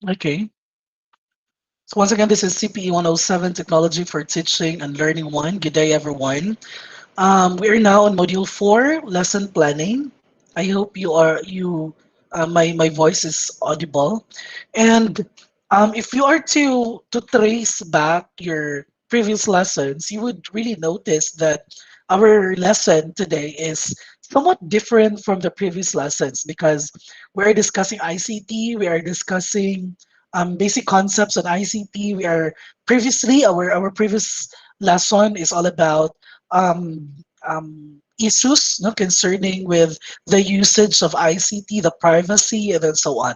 Okay. So once again, this is CPE 107 Technology for Teaching and Learning 1. Good day, everyone. We are now on Module 4, Lesson Planning. I hope my voice is audible. And if you are to trace back your previous lessons, you would really notice that our lesson today is somewhat different from the previous lessons because we're discussing ICT, we are discussing basic concepts on ICT. Our previous lesson is all about issues no, concerning with the usage of ICT, the privacy, and then so on.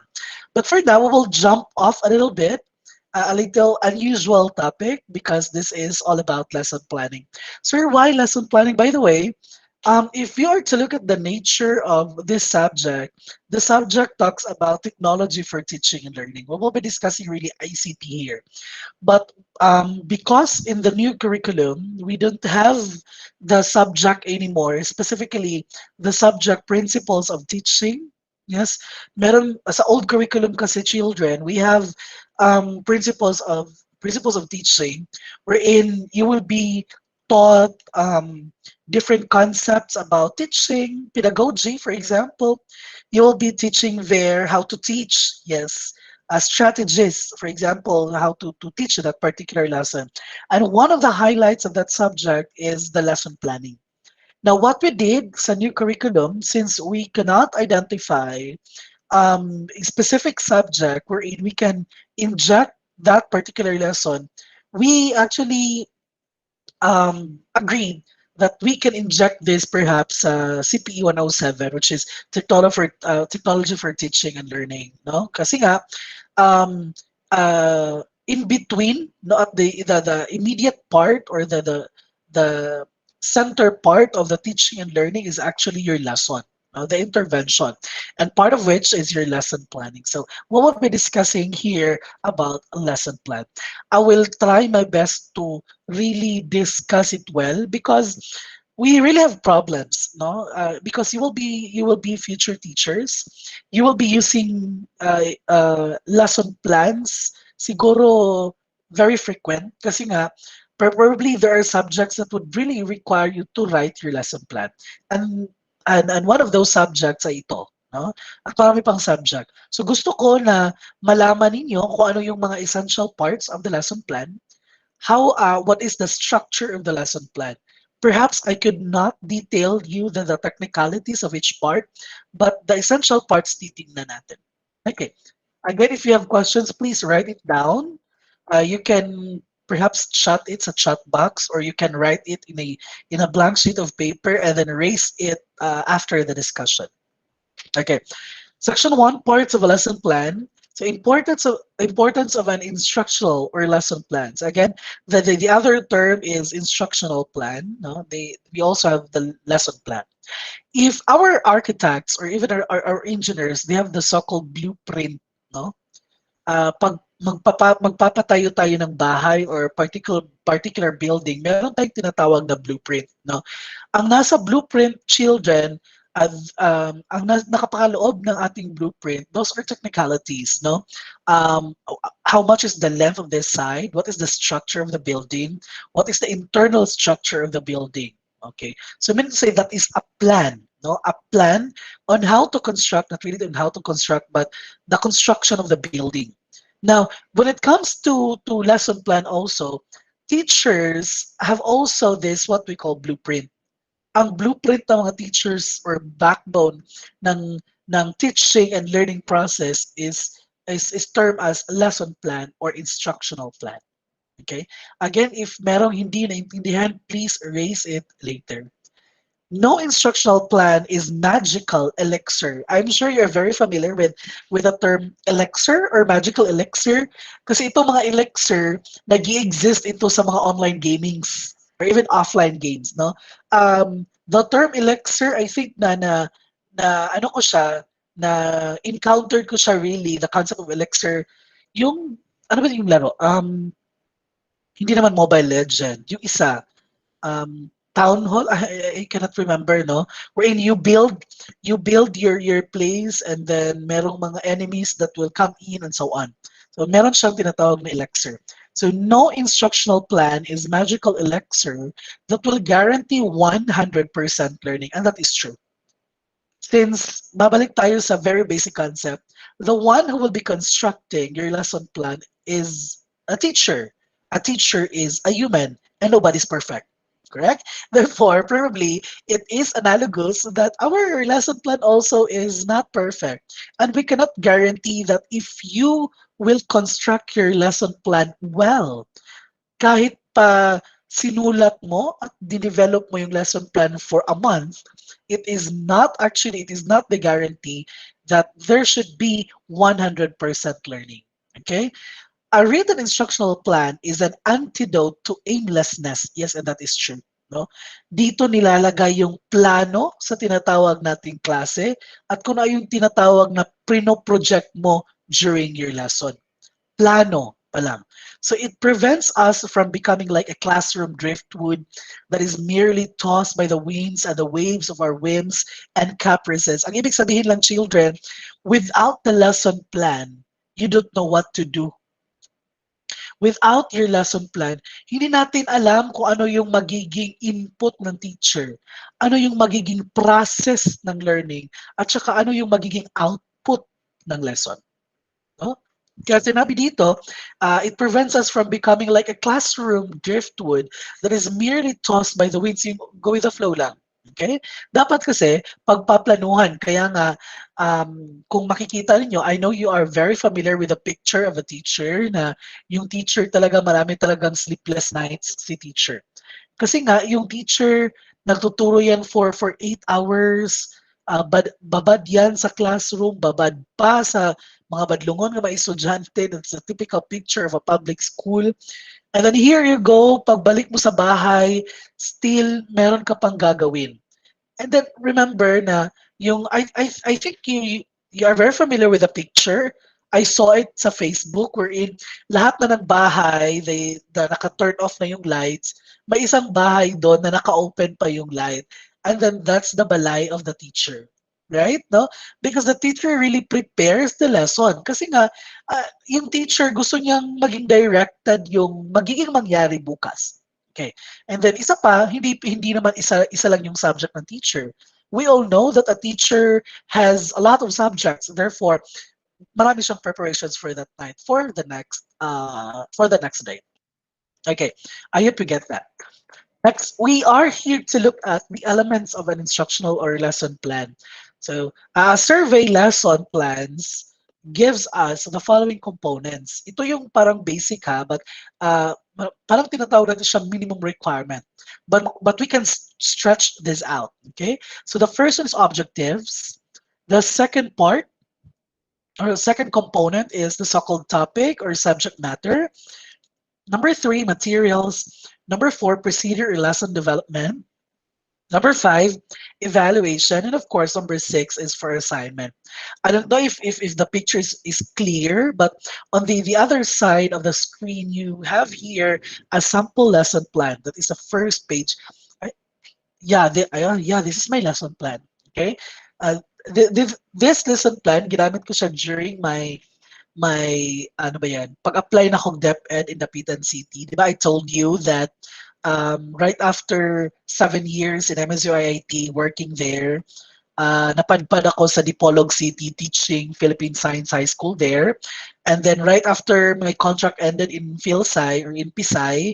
But for now, we will jump off a little bit, a little unusual topic because this is all about lesson planning. So, why lesson planning? By the way, if you are to look at the nature of this subject, the subject talks about technology for teaching and learning. We will be discussing really ICT here. But because in the new curriculum, we don't have the subject anymore, specifically the subject principles of teaching. Yes, meron sa old curriculum kasi children, we have principles of teaching wherein you will be taught different concepts about teaching, pedagogy, for example. You will be teaching there how to teach, yes, strategies, for example, how to teach that particular lesson. And one of the highlights of that subject is the lesson planning. Now, what we did sa new curriculum, since we cannot identify a specific subject wherein we can inject that particular lesson, we actually agreed that we can inject this perhaps CPE 107, which is technology for teaching and learning. No? Kasi nga, um, in between, no, at the immediate part or the center part of the teaching and learning is actually your lesson, the intervention, and part of which is your lesson planning. So we will be discussing here about a lesson plan. I will try my best to really discuss it well because we really have problems, no? Because you will be future teachers, you will be using lesson plans, siguro very frequent kasi nga probably there are subjects that would really require you to write your lesson plan, and and one of those subjects ay ito. No? At marami pang subject. So gusto ko na malaman ninyo kung ano yung mga essential parts of the lesson plan, what is the structure of the lesson plan. Perhaps I could not detail you the technicalities of each part, but the essential parts titingnan natin. Okay. Again, if you have questions, please write it down. You can perhaps chat it a chat box, or you can write it in a blank sheet of paper and then raise it after the discussion. Okay. Section 1, parts of a lesson plan. So importance of an instructional or lesson plans. Again, the other term is instructional plan. No, we also have the lesson plan. If our architects or even our engineers, they have the so-called blueprint, no? Pag magpapatayo tayo ng bahay or particular building, meron tayong tinatawag na blueprint, no? Ang nasa blueprint, children, nakapakaloob ng ating blueprint, those are technicalities, no? How much is the length of this side? What is the structure of the building? What is the internal structure of the building? Okay, so I mean to say that is a plan, no? A plan on how to construct, not really on how to construct, but the construction of the building. Now, when it comes to lesson plan also, teachers have also this what we call blueprint. Ang blueprint ng mga teachers or backbone ng teaching and learning process is termed as lesson plan or instructional plan. Okay? Again, if merong hindi naintindihan, please erase it later. No instructional plan is magical elixir. I'm sure you're very familiar with the term elixir or magical elixir kasi itong mga elixir nag-exist ito sa mga online gamings or even offline games, no? The term elixir, I think na ano ko siya, na encountered ko siya really, the concept of elixir, yung, ano ba yung laro? Hindi naman Mobile Legend, yung isa, Town Hall, I cannot remember, no? Wherein you build your place and then merong mga enemies that will come in and so on. So meron siyang tinatawag na elixir. So no instructional plan is magical elixir that will guarantee 100% learning. And that is true. Since babalik tayo sa very basic concept, the one who will be constructing your lesson plan is a teacher. A teacher is a human and nobody's perfect. Correct? Therefore, probably it is analogous that our lesson plan also is not perfect. And we cannot guarantee that if you will construct your lesson plan well, kahit pa sinulat mo at dinevelop mo yung lesson plan for a month, it is not the guarantee that there should be 100% learning. Okay? A written instructional plan is an antidote to aimlessness. Yes, and that is true. No? Dito nilalagay yung plano sa tinatawag nating klase at kung ano yung tinatawag na prino-project mo during your lesson. Plano pa lang. So it prevents us from becoming like a classroom driftwood that is merely tossed by the winds and the waves of our whims and caprices. Ang ibig sabihin lang, children, without the lesson plan, you don't know what to do. Without your lesson plan, hindi natin alam kung ano yung magiging input ng teacher, ano yung magiging process ng learning, at saka ano yung magiging output ng lesson. No? Kaya sinabi dito, it prevents us from becoming like a classroom driftwood that is merely tossed by the winds. Yung go with the flow lang. Okay? Dapat kasi, pagpaplanuhan. Kaya nga, kung makikita niyo, I know you are very familiar with the picture of a teacher na yung teacher talaga, marami talagang sleepless nights si teacher. Kasi nga, yung teacher, nagtuturo yan for 8 hours, babad yan sa classroom, babad pa sa mga badlungon nga mga estudyante. That's a typical picture of a public school. And then here you go, pagbalik mo sa bahay, still meron ka pang gagawin. And then remember na yung I think you are very familiar with the picture. I saw it sa Facebook wherein lahat na ng bahay, na naka-turn off na yung lights, may isang bahay doon na naka-open pa yung light. And then that's the balay of the teacher. Right? No? Because the teacher really prepares the lesson. Kasi nga, yung teacher gusto niyang maging directed yung magiging mangyari bukas. Okay. And then isa pa, hindi naman isa lang yung subject ng teacher. We all know that a teacher has a lot of subjects. Therefore, marami siyang preparations for that night, for the next day. Okay. I hope you get that. Next, we are here to look at the elements of an instructional or lesson plan. So, survey lesson plans gives us the following components. Ito yung parang basic ha, but parang tinatawag natin siya minimum requirement. But we can stretch this out, okay? So the first one is objectives. The second part, or the second component is the so-called topic or subject matter. Number 3, materials. Number 4, procedure or lesson development. Number 5, evaluation. And of course, number 6 is for assignment. I don't know if the picture is clear, but on the other side of the screen, you have here a sample lesson plan. That is the first page. Yeah, this is my lesson plan. Okay? This lesson plan, ginamit ko siya during my ano ba yan, pag-apply na akong DepEd in Dapitan City. Di ba I told you that right after 7 years in MSU-IIT working there, napadpad ako sa Dipolog City teaching Philippine Science High School there. And then right after my contract ended in PhilSci or in Pisay,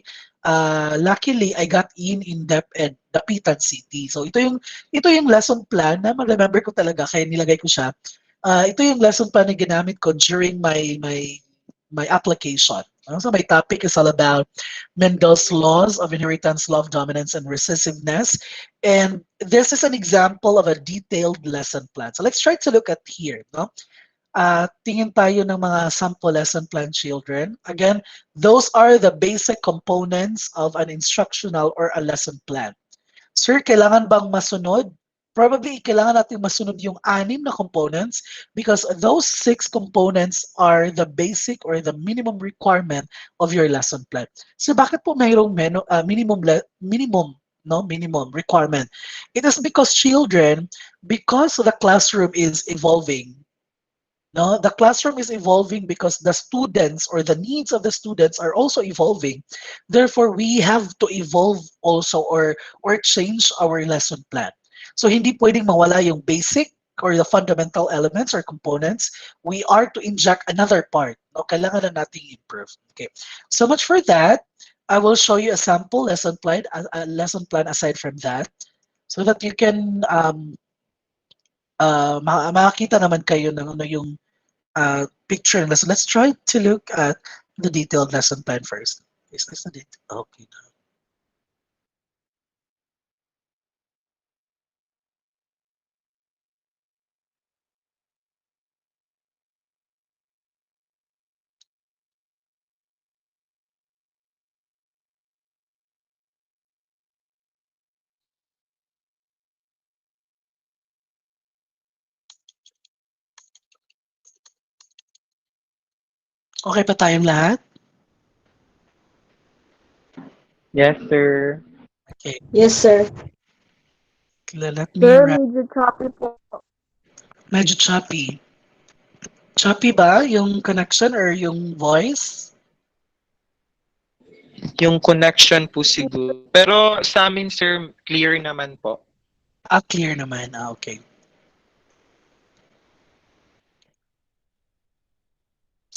luckily I got in DepEd, Dapitan City. So ito yung lesson plan na ma-remember ko talaga kaya nilagay ko siya. Ito yung lesson plan na ginamit ko during my application. So my topic is all about Mendel's laws of inheritance, law of dominance, and recessiveness. And this is an example of a detailed lesson plan. So let's try to look at here. No? Tingin tayo ng mga sample lesson plan, children. Again, those are the basic components of an instructional or a lesson plan. Sir, kailangan bang masunod? Probably kailangan natin masunod yung 6 na components because those 6 components are the basic or the minimum requirement of your lesson plan. So bakit po mayroong minimum requirement? It is because children, because the classroom is evolving, No, the classroom is evolving because the students or the needs of the students are also evolving. Therefore, we have to evolve also or change our lesson plan. So hindi pwedeng mawala yung basic or the fundamental elements or components. We are to inject another part. No, kailangan na nating improve. Okay. So much for that. I will show you a sample a lesson plan aside from that, so that you can makakita naman kayo ng ano yung picture and lesson. Let's try to look at the detailed lesson plan first. Is this the date? Okay. Okay pa tayong lahat? Yes, sir. Okay. Yes, sir. Let me Sir, wrap. medyo choppy po. Medyo choppy. Choppy ba yung connection or yung voice? Yung connection po siguro. Pero sa amin, sir, clear naman po. Clear naman. Okay.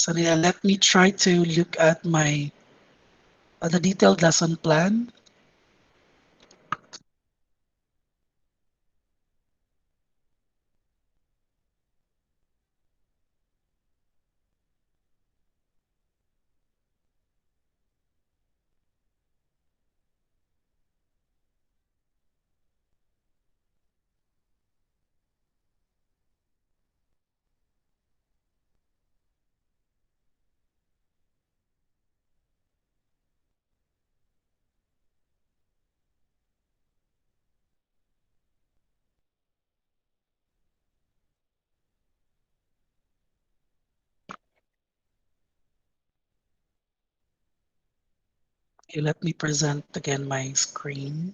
So yeah, let me try to look at my the detailed lesson plan. Okay, let me present again my screen.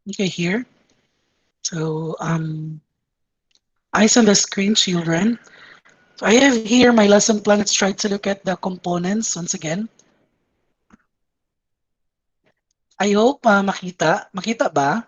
Okay, here. So eyes on the screen, children. So I have here my lesson plan. Let's try to look at the components once again. I hope makita. Makita ba?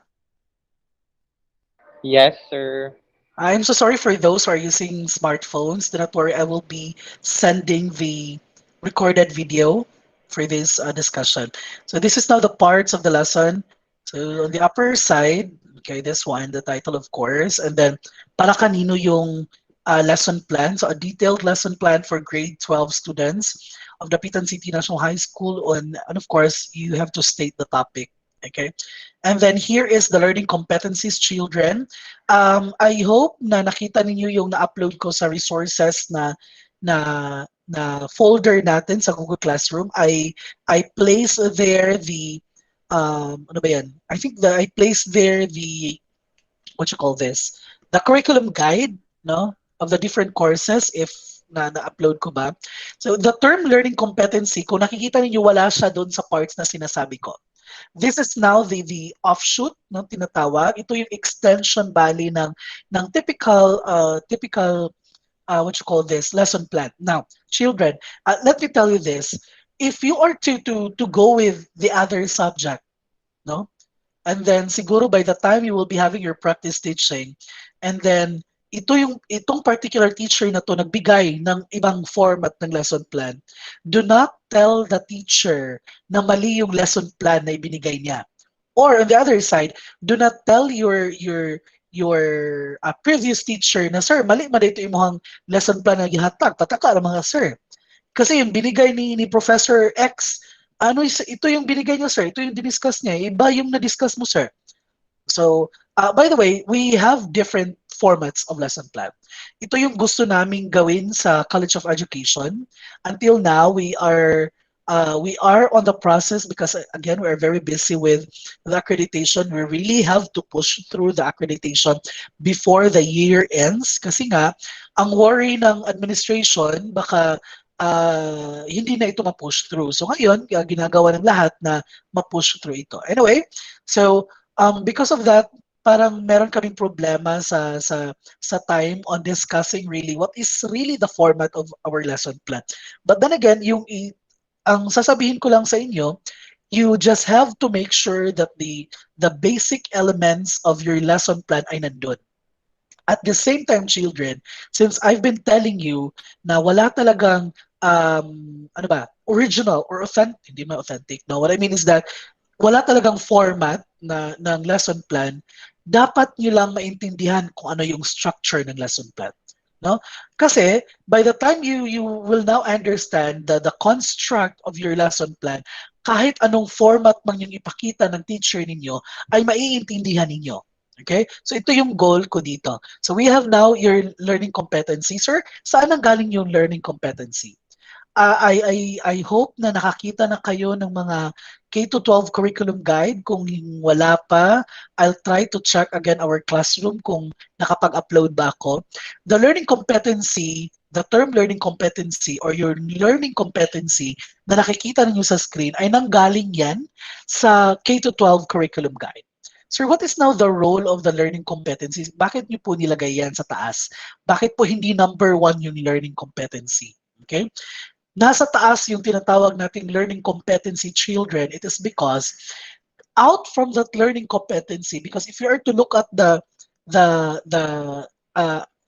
Yes, sir. I'm so sorry for those who are using smartphones. Do not worry, I will be sending the recorded video for this discussion. So this is now the parts of the lesson. So on the upper side, okay, this one, the title of course, and then para kanino yung lesson plan. So a detailed lesson plan for grade 12 students of the Pitan City National High School and of course, you have to state the topic. Okay. And then here is the learning competencies children. I hope na nakita ninyo yung na-upload ko sa resources na folder natin sa Google Classroom. I place there the ano ba yan? I think I place there the what you call this? The curriculum guide, no, of the different courses if na-upload ko ba. So the term learning competency, kung nakikita niyo wala siya doon sa parts na sinasabi ko. This is now the offshoot ng tinatawag. Ito yung extension bali ng typical what you call this lesson plan. Now, children, let me tell you this. If you are to go with the other subject, no? And then siguro by the time you will be having your practice teaching, and then itong particular teacher na to nagbigay ng ibang format ng lesson plan. Do not tell the teacher na mali yung lesson plan na ibinigay niya. Or on the other side, do not tell your previous teacher na sir, mali man ito imong lesson plan na gihatag, tataka ra mga sir. Kasi yung binigay ni Professor X, ito yung binigay niyo sir, ito yung diniscuss niya, iba yung na-discuss mo sir. So, by the way, we have different formats of lesson plan. Ito yung gusto naming gawin sa College of Education. Until now, we are on the process because again, we are very busy with the accreditation. We really have to push through the accreditation before the year ends. Kasi nga, ang worry ng administration, baka hindi na ito ma-push through. So ngayon, ginagawa ng lahat na ma-push through ito. Anyway, so because of that, parang meron kaming problema sa time on discussing really what is really the format of our lesson plan. But then again, ang sasabihin ko lang sa inyo, you just have to make sure that the basic elements of your lesson plan ay nandun. At the same time, children, since I've been telling you na wala talagang ano ba, original or authentic, hindi man authentic. No, what I mean is that wala talagang format ng lesson plan, dapat nyo lang maintindihan kung ano yung structure ng lesson plan. No? Kasi by the time you will now understand the construct of your lesson plan, kahit anong format man yung ipakita ng teacher ninyo, ay maiintindihan ninyo. Okay? So ito yung goal ko dito. So we have now your learning competency. Sir, saan ang galing yung learning competency? I hope na nakakita na kayo ng mga K-12 curriculum guide. Kung wala pa, I'll try to check again our classroom kung nakapag-upload ba ako. The learning competency, the term learning competency or your learning competency na nakikita ninyo sa screen ay nanggaling yan sa K-12 curriculum guide. Sir, what is now the role of the learning competencies? Bakit niyo po nilagay yan sa taas? Bakit po hindi number one yung learning competency? Okay? Nasa taas yung tinatawag nating learning competency, children. It is because out from that learning competency, because if you are to look at the the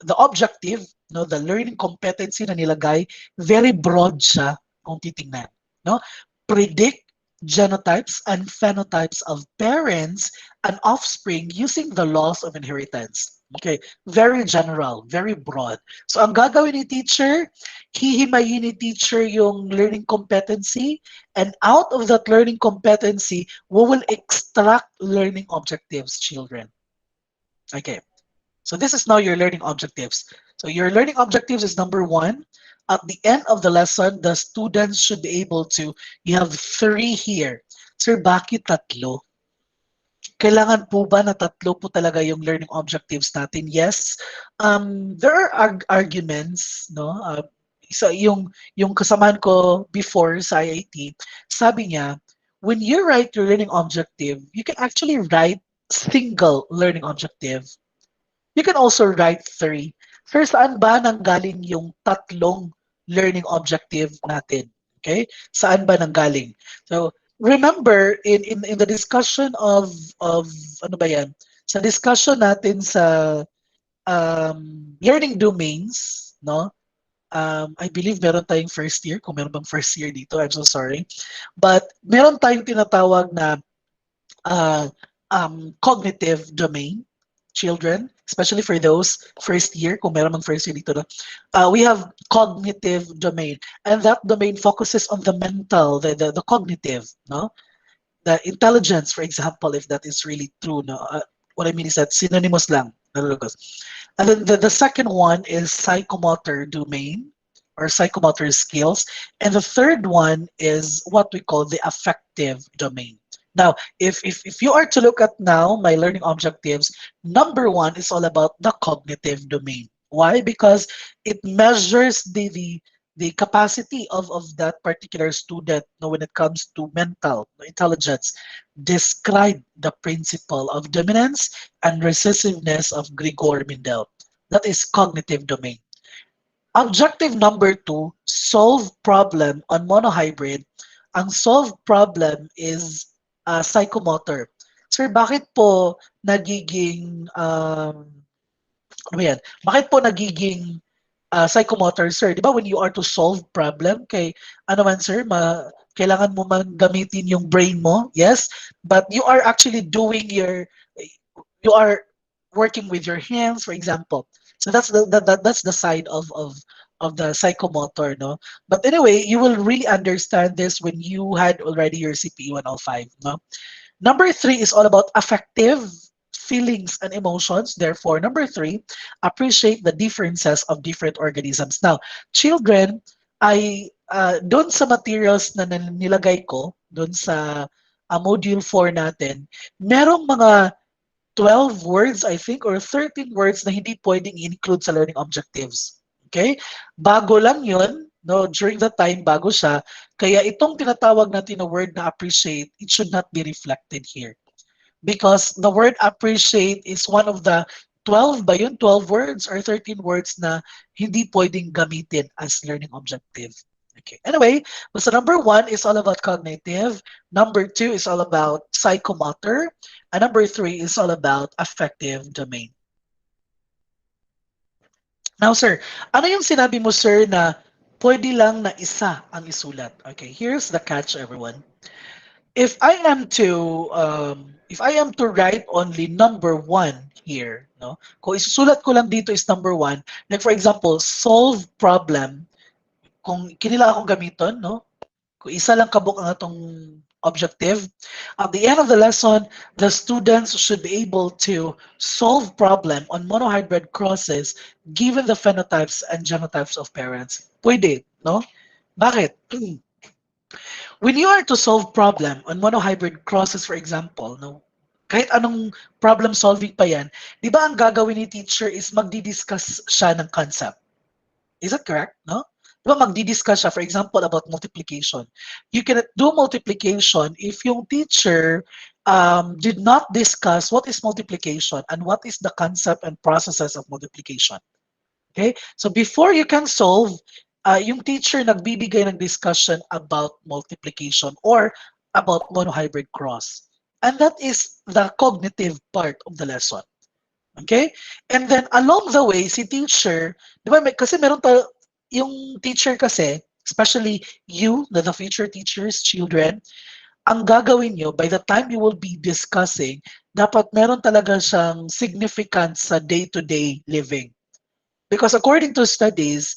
the objective, no, the learning competency na nilagay, very broad siya kung titingnan, no? Predict genotypes and phenotypes of parents and offspring using the laws of inheritance. Okay, very general, very broad. So ang gagawin ni teacher, hihimayin ni teacher yung learning competency, and out of that learning competency, we will extract learning objectives, children. Okay, so this is now your learning objectives. So your learning objectives is number one. At the end of the lesson, the students should be able to, you have three here. Sir, bakit tatlo? Kailangan po ba na tatlo po talaga yung learning objectives natin? Yes. There are arguments, no? So yung kasamahan ko before sa IIT, sabi niya, when you write your learning objective, you can actually write single learning objective. You can also write three. Sir, saan ba nanggaling yung tatlong learning objective natin? Okay? Saan ba nanggaling? So, remember in the discussion of ano ba yan? Sa discussion natin sa learning domains, no? I believe meron tayong first year, kung meron bang first year dito, I'm so sorry. But meron tayong tinatawag na uh, cognitive domain, children, especially for those first year, kung meron mang first year dito, no? We have cognitive domain, and that domain focuses on the mental, the cognitive, no? The intelligence, for example, if that is really true, no? What I mean is that synonymous lang, nalulugos. And then the second one is psychomotor domain or psychomotor skills, and the third one is what we call the affective domain. Now, if you are to look at now my learning objectives, number one is all about the cognitive domain. Why? Because it measures the capacity of that particular student, you know, when it comes to mental intelligence. Describe the principle of dominance and recessiveness of Grigor Mendel. That is cognitive domain. Objective number two, solve problem on monohybrid. Ang solve problem is psychomotor. Sir, bakit po nagiging ano yan? Bakit po nagiging psychomotor, sir? Di ba when you are to solve problem, kay ano man, sir, kailangan mo man gamitin yung brain mo, yes, but you are actually doing you are working with your hands, for example. So that's that's the side of the psychomotor, no? But anyway, you will really understand this when you had already your CPE 105, no? Number three is all about affective feelings and emotions. Therefore, number three, appreciate the differences of different organisms. Now, children, I doon sa materials na nilagay ko, doon sa module 4 natin, merong mga 12 words, I think, or 13 words na hindi pwedeng include sa learning objectives. Okay? Bago lang yun, no, during that time bago siya, kaya itong tinatawag natin na word na appreciate, it should not be reflected here. Because the word appreciate is one of the 12 ba yun? 12 words or 13 words na hindi pwedeng gamitin as learning objective. Okay. Anyway, so number one is all about cognitive. Number two is all about psychomotor. And number three is all about affective domain. Now, sir, ano yung sinabi mo, sir, na pwede lang na isa ang isulat? Okay, here's the catch, everyone. If I am to write only number one here, no? Kung isusulat ko lang dito is number one, like for example, solve problem, kung kinila akong gamiton, no? Kung isa lang kabuk ang atong objective, at the end of the lesson, the students should be able to solve problem on monohybrid crosses given the phenotypes and genotypes of parents. Pwede, no? Bakit? When you are to solve problem on monohybrid crosses, for example, no, kahit anong problem solving pa yan, di ba ang gagawin ni teacher is magdi-discuss siya ng concept. Is that correct? No? Di ba magdi-discuss siya, for example, about multiplication. You cannot do multiplication if yung teacher did not discuss what is multiplication and what is the concept and processes of multiplication. Okay? So before you can solve, yung teacher nagbibigay ng discussion about multiplication or about monohybrid cross. And that is the cognitive part of the lesson. Okay? And then along the way, si teacher, di ba, kasi meron yung teacher kasi, especially you, the future teachers, children, ang gagawin nyo, by the time you will be discussing, dapat meron talaga siyang significance sa day-to-day living. Because according to studies,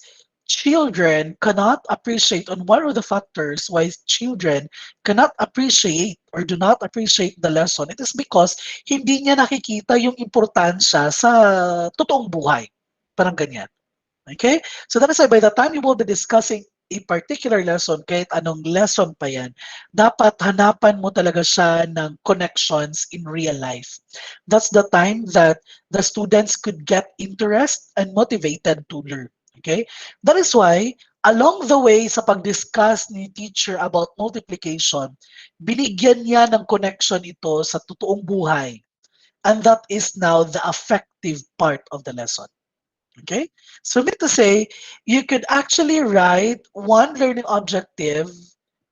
children cannot appreciate on one of the factors why children cannot appreciate or do not appreciate the lesson. It is because hindi niya nakikita yung importansya sa totoong buhay. Parang ganyan. Okay? So that is why by the time you will be discussing a particular lesson, kahit anong lesson pa yan, dapat hanapan mo talaga siya ng connections in real life. That's the time that the students could get interest and motivated to learn. Okay? That is why, along the way sa pag-discuss ni teacher about multiplication, binigyan niya ng connection ito sa totoong buhay. And that is now the affective part of the lesson. Okay? So mean to say, you could actually write one learning objective,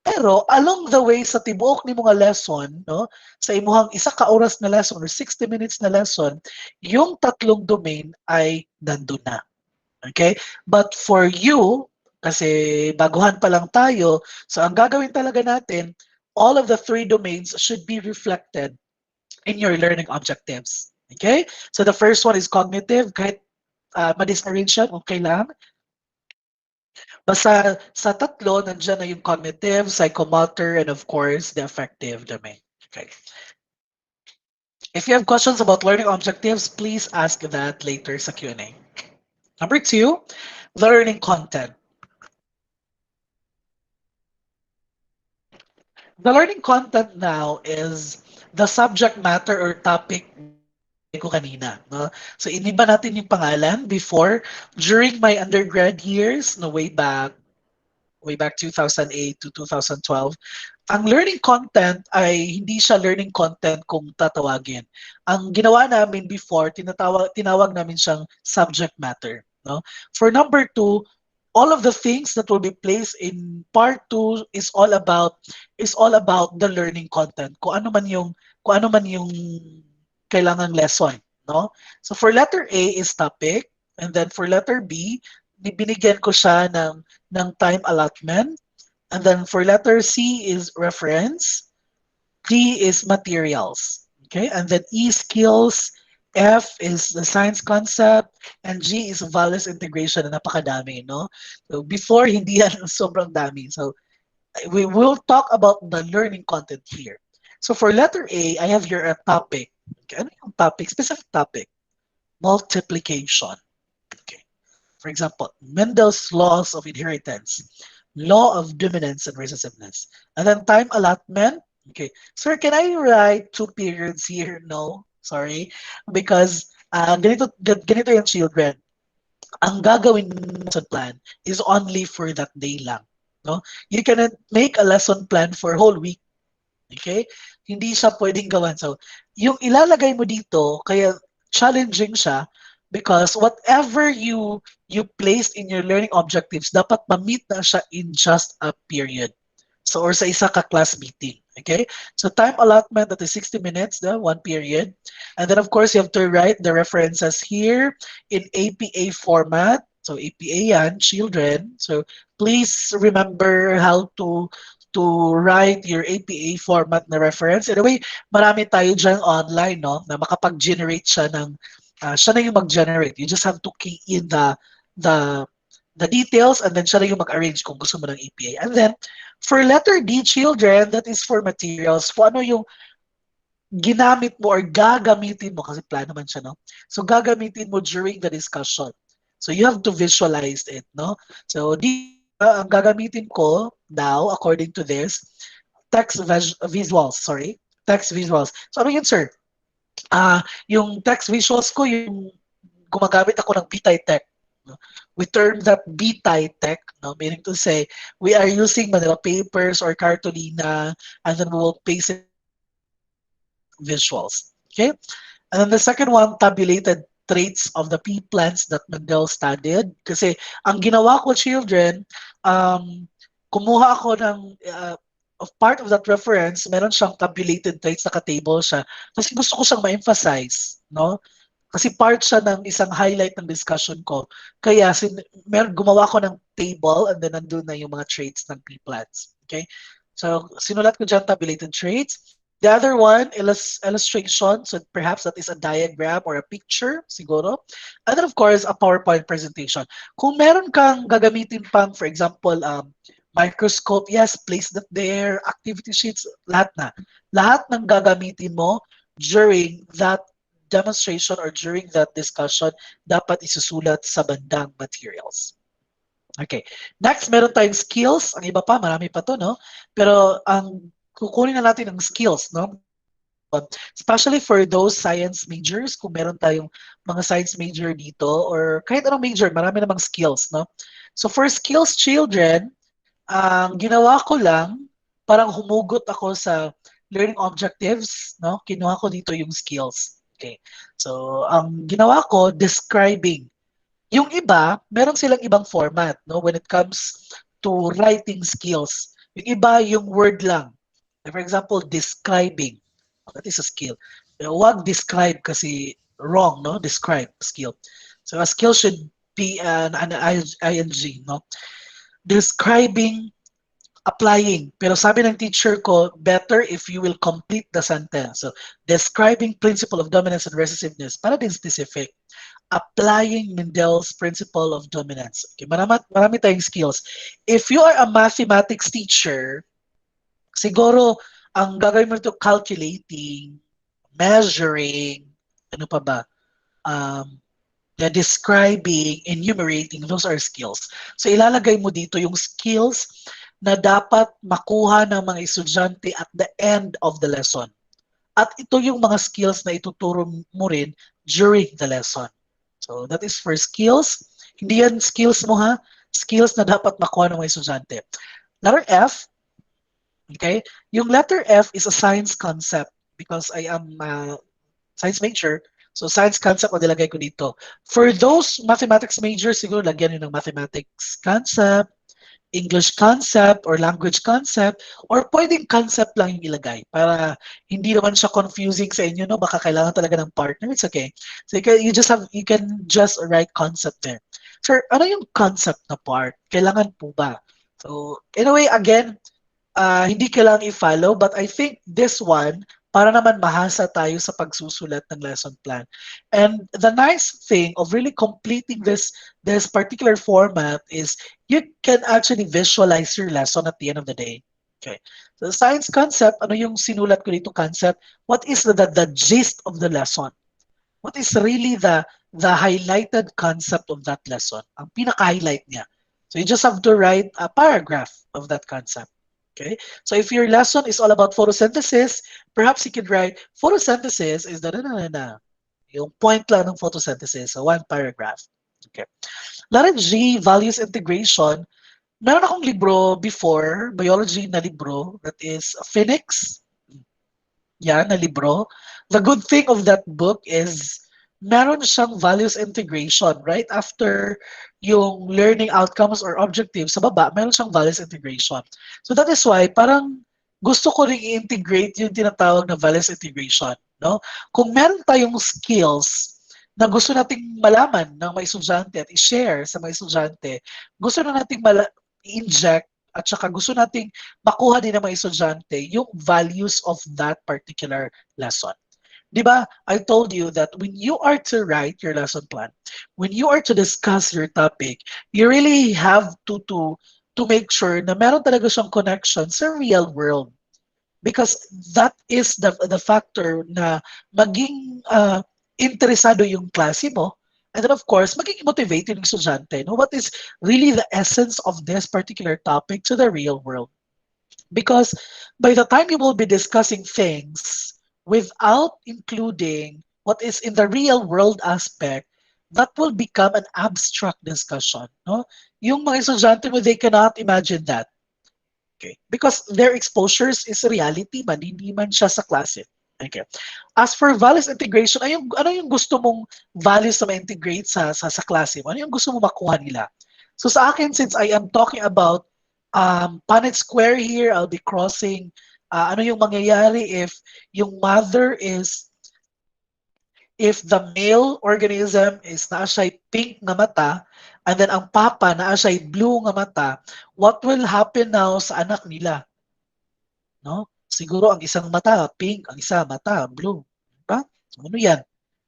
pero along the way sa tibuok ni mga lesson, no, sa imuhang isa ka oras na lesson or 60 minutes na lesson, yung tatlong domain ay nandun na. Okay? But for you, kasi baguhan pa lang tayo, so ang gagawin talaga natin, all of the three domains should be reflected in your learning objectives. Okay? So the first one is cognitive, kahit ma-disarrange yan, okay lang. Basta sa tatlo, nandiyan na yung cognitive, psychomotor, and of course, the affective domain. Okay. If you have questions about learning objectives, please ask that later sa Q&A. Number two, the learning content. The learning content now is the subject matter or topic na binigay ko kanina. No? So, iniba natin yung pangalan before, during my undergrad years, no, way back 2008 to 2012, ang learning content ay hindi siya learning content kung tatawagin. Ang ginawa namin before, tinawag namin siyang subject matter. No? For number two, all of the things that will be placed in part 2 is all about the learning content. Kung ano man yung kailangang lesson, no? So for letter A is topic, and then for letter B, binigyan ko siya ng time allotment, and then for letter C is reference, D is materials, okay? And then E skills, F is the science concept, and G is values integration na napakadami, no? So before, hindi yan sobrang dami. So we will talk about the learning content here. So for letter A, I have here a topic. Okay, ano yung topic? Specific topic. Multiplication. Okay. For example, Mendel's laws of inheritance, law of dominance and recessiveness. And then time allotment. Okay. Sir, can I write 2 periods here? No. Sorry. Because ganito yung children. ang gagawin mo ng lesson plan is only for that day lang. No? You cannot make a lesson plan for whole week. Okay? Hindi siya pwedeng gawan. So, yung ilalagay mo dito, kaya challenging siya because whatever you placed in your learning objectives, dapat ma-meet na siya in just a period. So, or sa isa ka class meeting. Okay? So, time allotment, that is 60 minutes, one period. And then, of course, you have to write the references here in APA format. So, APA yan, children. So, please remember how to write your APA format na reference. Anyway, marami tayo dyan online, no, na makapag-generate siya ng, siya na yung mag-generate. You just have to key in the the details and then siya na yung mag-arrange kung gusto mo ng APA. And then, for letter D, children, that is for materials. Kung ano yung ginamit mo or gagamitin mo, kasi plan naman siya, no? So, gagamitin mo during the discussion. So, you have to visualize it, no? So, dito, ang gagamitin ko now, according to this, visuals, sorry. Text visuals. So, ano yun, sir? Yung text visuals ko, yung gumagamit ako ng BTI-Tech. No? We term that BTI-Tech, no? Meaning to say, we are using Manila papers or cartolina, and then we will paste it visuals. Okay? And then the second one, tabulated traits of the pea plants that Mendel studied. Kasi ang ginawa ko, children, kumuha ako ng of part of that reference, meron siyang tabulated traits, naka-table siya. Kasi gusto ko siyang ma-emphasize, no? Kasi part siya ng isang highlight ng discussion ko. Kaya gumawa ko ng table and then nandun na yung mga traits ng pea plants. Okay? So, sinulat ko dyan tabulated traits. The other one, illustration. So perhaps that is a diagram or a picture, siguro. And then of course, a PowerPoint presentation. Kung meron kang gagamitin pang, for example, microscope, yes, place that there, activity sheets, lahat na. Lahat ng gagamitin mo during that demonstration or during that discussion, dapat isusulat sa bandang materials. Okay. Next, meron tayong skills. Ang iba pa, marami pa to, no? Pero ang kukunin na natin ang skills, no? Especially for those science majors, kung meron tayong mga science major dito or kahit anong major, marami namang skills, no? So for skills children, ang ginawa ko lang, parang humugot ako sa learning objectives, no? Kinuha ko dito yung skills. Okay. So ang ginawa ko, describing. Yung iba, meron silang ibang format, no? When it comes to writing skills. Yung iba, yung word lang. For example, describing. That is a skill. Huwag describe kasi wrong, no? Describe, skill. So a skill should be an ing, no? Describing, applying. Pero sabi ng teacher ko, better if you will complete the sentence. So, describing principle of dominance and recessiveness, para din specific. Applying Mendel's principle of dominance. Okay, marami tayong skills. If you are a mathematics teacher, siguro, ang gagawin mo ito, calculating, measuring, ano pa ba? The describing, enumerating, those are skills. So ilalagay mo dito yung skills na dapat makuha ng mga estudyante at the end of the lesson. At ito yung mga skills na ituturo mo rin during the lesson. So that is for skills. Hindi yan skills mo ha. Skills na dapat makuha ng mga estudyante. Letter F, okay? Yung letter F is a science concept because I am a science major. So science concept ang nilagay ko dito. For those mathematics majors, siguro lagyan nyo ng mathematics concept, English concept, or language concept, or pwedeng concept lang yung ilagay para hindi naman siya confusing sa inyo, no? Baka kailangan talaga ng partner. It's okay. So you can just write concept there. Sir, ano yung concept na part? Kailangan po ba? So, anyway, again, hindi kailangan i-follow, but I think this one, para naman mahasa tayo sa pagsusulat ng lesson plan. And the nice thing of really completing this particular format is you can actually visualize your lesson at the end of the day. Okay. So science concept, ano yung sinulat ko dito concept? What is the gist of the lesson? What is really the highlighted concept of that lesson? Ang pinaka-highlight niya. So you just have to write a paragraph of that concept. Okay, so if your lesson is all about photosynthesis, perhaps you could write photosynthesis is yung point lang ng photosynthesis, so one paragraph. Okay. Letter G, values integration. Meron akong libro before, biology na libro, that is Phoenix. Yan, na libro. The good thing of that book is meron siyang values integration. Right after yung learning outcomes or objectives sa baba, meron siyang values integration. So that is why parang gusto ko ring i-integrate yung tinatawag na values integration. No? Kung meron tayong skills na gusto nating malaman ng mga estudyante at i-share sa mga estudyante, gusto na nating i-inject at saka gusto nating makuha din ng mga estudyante yung values of that particular lesson. Di ba? I told you that when you are to write your lesson plan, when you are to discuss your topic, you really have to make sure na meron talaga siyang connection sa real world. Because that is the factor na maging interesado yung klase mo. And then of course, maging motivated yung estudyante. No? What is really the essence of this particular topic to the real world? Because by the time you will be discussing things without including what is in the real world aspect, that will become an abstract discussion. No? Yung mga estudyante mo, they cannot imagine that. Okay? Because their exposures is reality man, hindi man siya sa klase. Okay. As for values integration, ano yung gusto mong values na ma-integrate sa klase mo? Ano yung gusto mo makuha nila? So sa akin, since I am talking about Punnett Square here, I'll be crossing ano yung mangyayari yung mother is, if the male organism is naa siya'y pink na mata, and then ang papa naa siya'y blue nga mata, what will happen now sa anak nila? No? Siguro ang isang mata pink, ang isa mata blue. Diba? So, ano yan?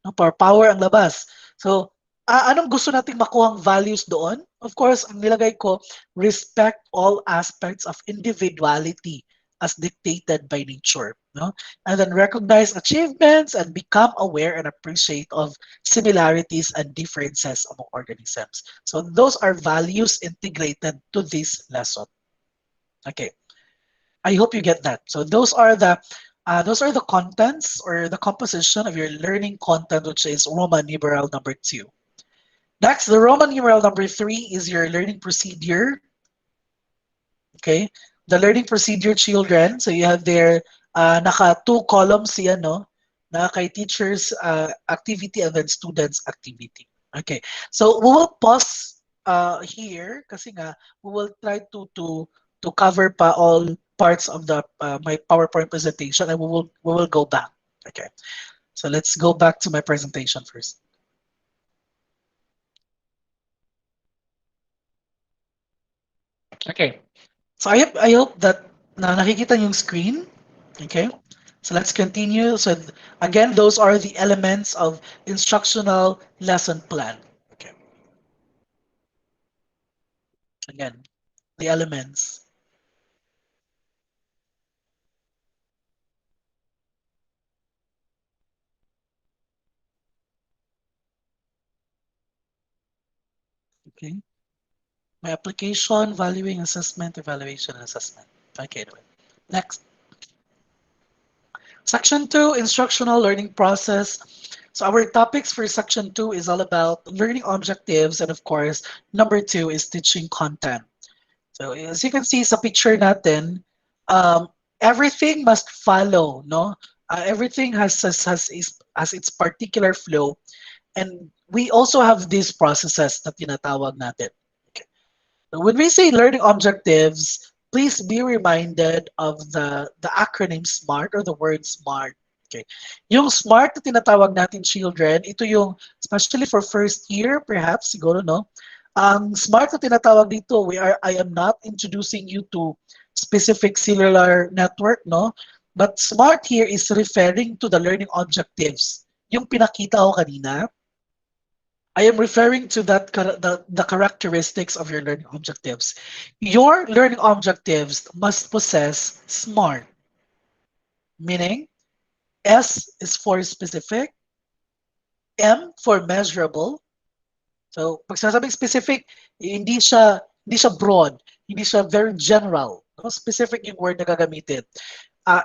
No, power ang labas. So, anong gusto nating makuhang values doon? Of course, ang nilagay ko, respect all aspects of individuality as dictated by nature. No? And then recognize achievements and become aware and appreciate of similarities and differences among organisms. So those are values integrated to this lesson. Okay. I hope you get that. So those are the contents or the composition of your learning content, which is Roman numeral number 2. Next, the Roman numeral number 3 is your learning procedure. Okay, the learning procedure, children. So you have there naka 2 columns yan, no? Na kay teachers activity and then students activity. Okay, so we will pause here kasi nga we will try to cover pa all parts of the my PowerPoint presentation, and we will go back. Okay, so let's go back to my presentation first. Okay, so I hope that nakikita yung screen. Okay, so let's continue. So again, those are the elements of instructional lesson plan. Okay, again, the elements. Okay, my application, valuing, assessment, evaluation, and assessment. Okay, next. Section 2, instructional learning process. So our topics for section 2 is all about learning objectives, and of course, number 2 is teaching content. So as you can see sa picture natin, everything must follow, no? Everything has its particular flow, and we also have these processes na tinatawag natin. Okay. So when we say learning objectives, please be reminded of the acronym SMART or the word SMART. Okay. Yung SMART na tinatawag natin, children, ito yung, especially for first year, perhaps, siguro, no? Ang SMART na tinatawag dito, I am not introducing you to specific cellular network, no? But SMART here is referring to the learning objectives. Yung pinakita ko kanina, I am referring to the characteristics of your learning objectives. Your learning objectives must possess SMART, meaning S is for specific, M for measurable. So, pag sinasabing specific, hindi siya broad, hindi siya very general. No? Specific yung word na gagamitin.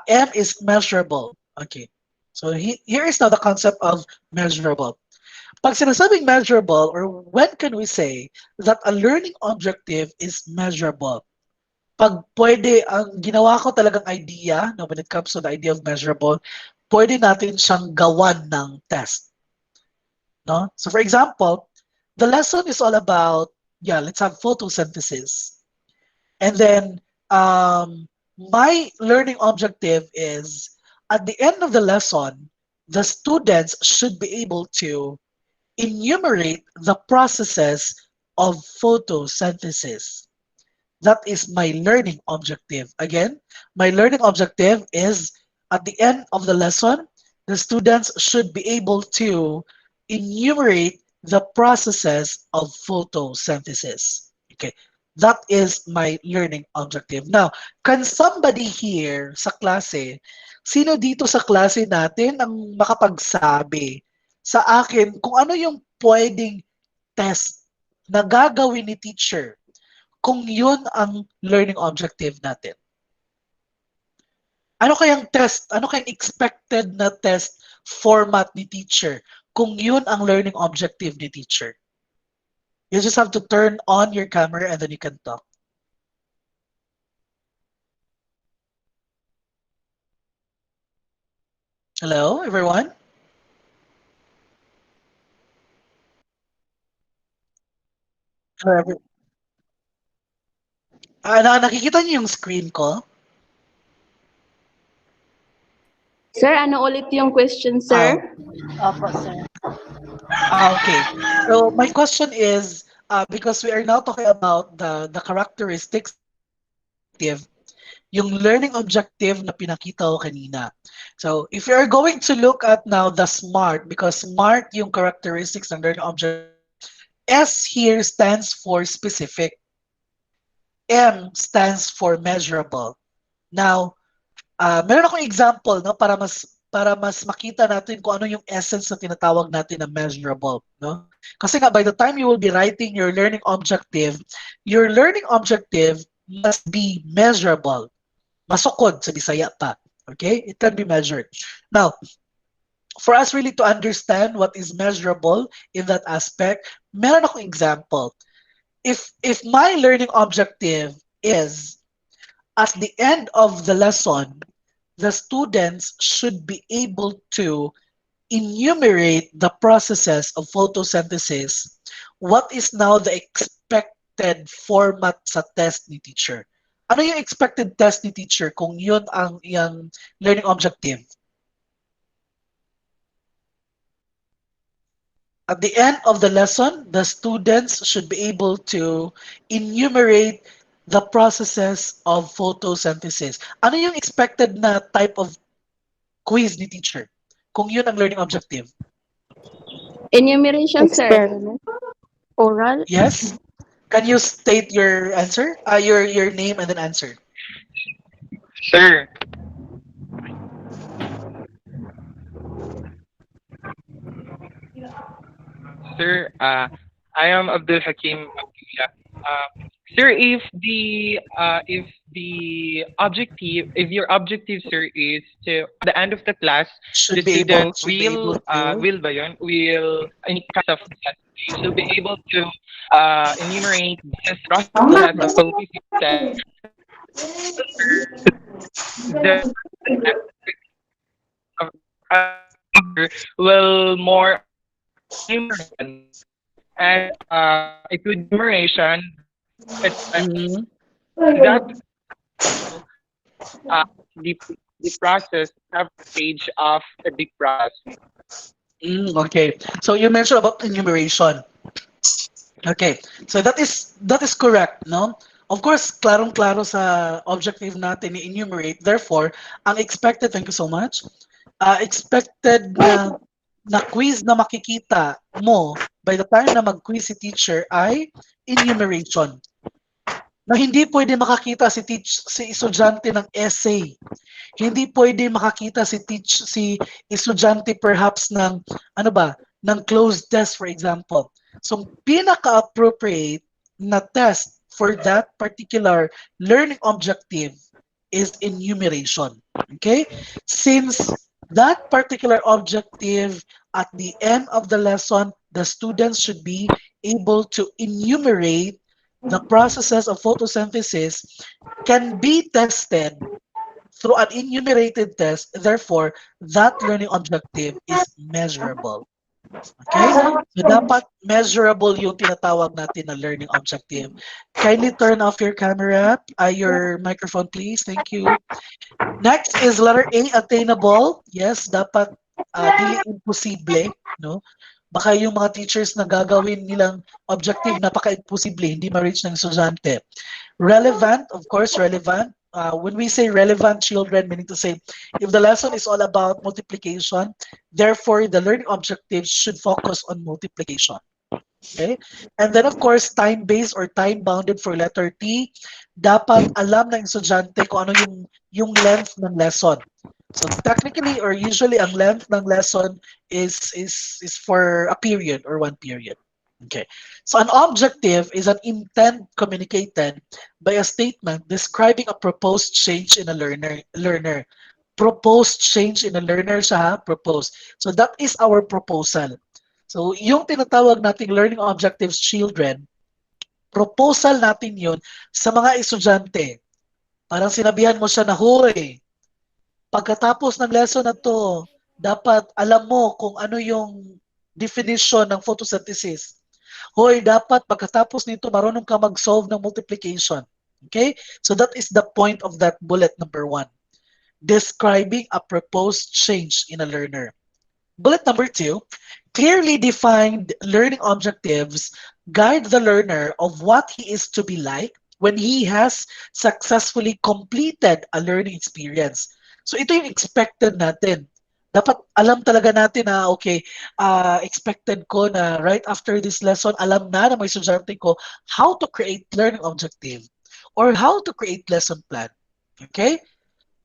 M is measurable. Okay. So here is now the concept of measurable. Pag sinasabing measurable, or when can we say that a learning objective is measurable? Pag pwede, ang ginawa ko talagang idea, no, when it comes to the idea of measurable, pwede natin siyang gawan ng test. No? So for example, the lesson is all about, yeah, let's have photosynthesis. And then my learning objective is at the end of the lesson, the students should be able to enumerate the processes of photosynthesis. That is my learning objective. Again, my learning objective is at the end of the lesson, the students should be able to enumerate the processes of photosynthesis. Okay, that is my learning objective. Now, can somebody here sa klase, sino dito sa klase natin ang makapagsabi sa akin kung ano yung pwedeng test na gagawin ni teacher kung yun ang learning objective natin? Ano kayang test? Ano kayang expected na test format ni teacher kung yun ang learning objective ni teacher? You just have to turn on your camera and then you can talk. Hello, everyone? Hello, nakikita niyo yung screen ko? Sir, ano ulit yung question, sir? Opo, sir. Okay. So my question is, because we are now talking about the characteristics of learning objective, yung learning objective na pinakita ko kanina. So if you are going to look at now the SMART, because SMART yung characteristics ng learning objective, S here stands for specific, M stands for measurable. Now, meron akong example, no, para mas makita natin kung ano yung essence na tinatawag natin na measurable, no? Kasi nga by the time you will be writing your learning objective must be measurable. Masukod sa Bisaya pa. Okay? It can be measured. Now, for us really to understand what is measurable in that aspect, meron akong example. If my learning objective is at the end of the lesson, the students should be able to enumerate the processes of photosynthesis. What is now the expected format sa test ni teacher? Ano yung expected test ni teacher kung yun ang iyang learning objective? At the end of the lesson, the students should be able to enumerate the processes of photosynthesis. Ano yung expected na type of quiz ni teacher kung yun ang learning objective? Enumeration, sir. Experiment. Oral. Yes? Can you state your answer? Your name and then answer. Sir, sir, I am Abdul Hakim Abdullah. Sir, if the objective, if your objective, sir, is to at the end of the class, the Should be able, student should be able to. will ba yun? Will in class of that, they will be able to enumerate the process of photosynthesis. The of will more enumeration and it would enumeration Mhm. that uh, the the process of stage of the process. Okay. So you mentioned about enumeration. Okay. So that is correct, no? Of course, klarong-klaro sa objective natin i-enumerate. Therefore, ang expected, thank you so much, expected na quiz na makikita mo by the time na mag-quiz si teacher ay enumeration. Na hindi pwede makakita si estudyante ng essay. Hindi pwede makakita si estudyante perhaps ng ano ba, ng closed test for example. So pinaka-appropriate na test for that particular learning objective is enumeration. Okay? Since that particular objective at the end of the lesson the students should be able to enumerate the processes of photosynthesis can be tested through an enumerated test. Therefore, that learning objective is measurable. Okay? So dapat measurable yung tinatawag natin na learning objective. Kindly turn off your camera, your microphone please. Thank you. Next is letter A, attainable. Yes, dapat dili imposible, no? Baka yung mga teachers na gagawin nilang objective napaka-imposible, hindi ma-reach ng estudyante. Relevant, of course, relevant. When we say relevant children, meaning to say, if the lesson is all about multiplication, therefore the learning objectives should focus on multiplication. Okay? And then of course, time-based or time-bounded for letter T, dapat alam ng estudyante kung ano yung length ng lesson. So technically or usually ang length ng lesson is for a period or one period. Okay. So an objective is an intent communicated by a statement describing a proposed change in a learner. Proposed change in a learner siya, ha? Proposed. So that is our proposal. So yung tinatawag nating learning objectives children, proposal natin yun sa mga estudyante. Parang sinabihan mo siya na, "Hoy, pagkatapos ng lesson na to, dapat alam mo kung ano yung definition ng photosynthesis. Hoy, dapat pagkatapos nito marunong ka mag-solve ng multiplication." Okay? So that is the point of that bullet number 1. Describing a proposed change in a learner. Bullet number 2, clearly defined learning objectives guide the learner of what he is to be like when he has successfully completed a learning experience. So ito yung expected natin. Dapat alam talaga natin na, okay, expected ko na right after this lesson, alam na ng mga estudyante ko how to create learning objective or how to create lesson plan. Okay?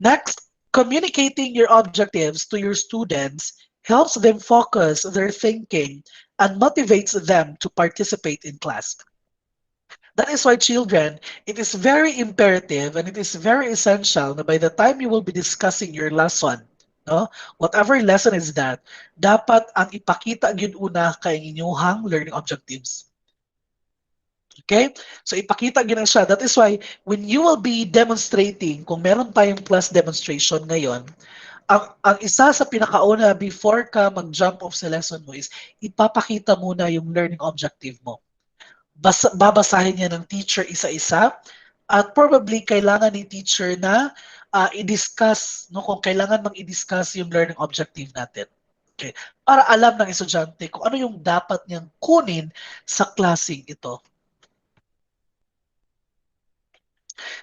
Next, communicating your objectives to your students helps them focus their thinking and motivates them to participate in class. That is why children, it is very imperative and it is very essential na by the time you will be discussing your lesson, no, whatever lesson is that, dapat ang ipakita gyud una kay inyuhang learning objectives. Okay? So ipakita gyud na siya. That is why when you will be demonstrating, kung meron tayong class demonstration ngayon, ang isa sa pinakauna before ka mag-jump off sa lesson mo is ipapakita muna yung learning objective mo. Babasahin niya ng teacher isa-isa at probably kailangan ni teacher na i-discuss, no, kung kailangan mag-i-discuss yung learning objective natin. Okay. Para alam ng estudyante kung ano yung dapat niyang kunin sa klaseng ito.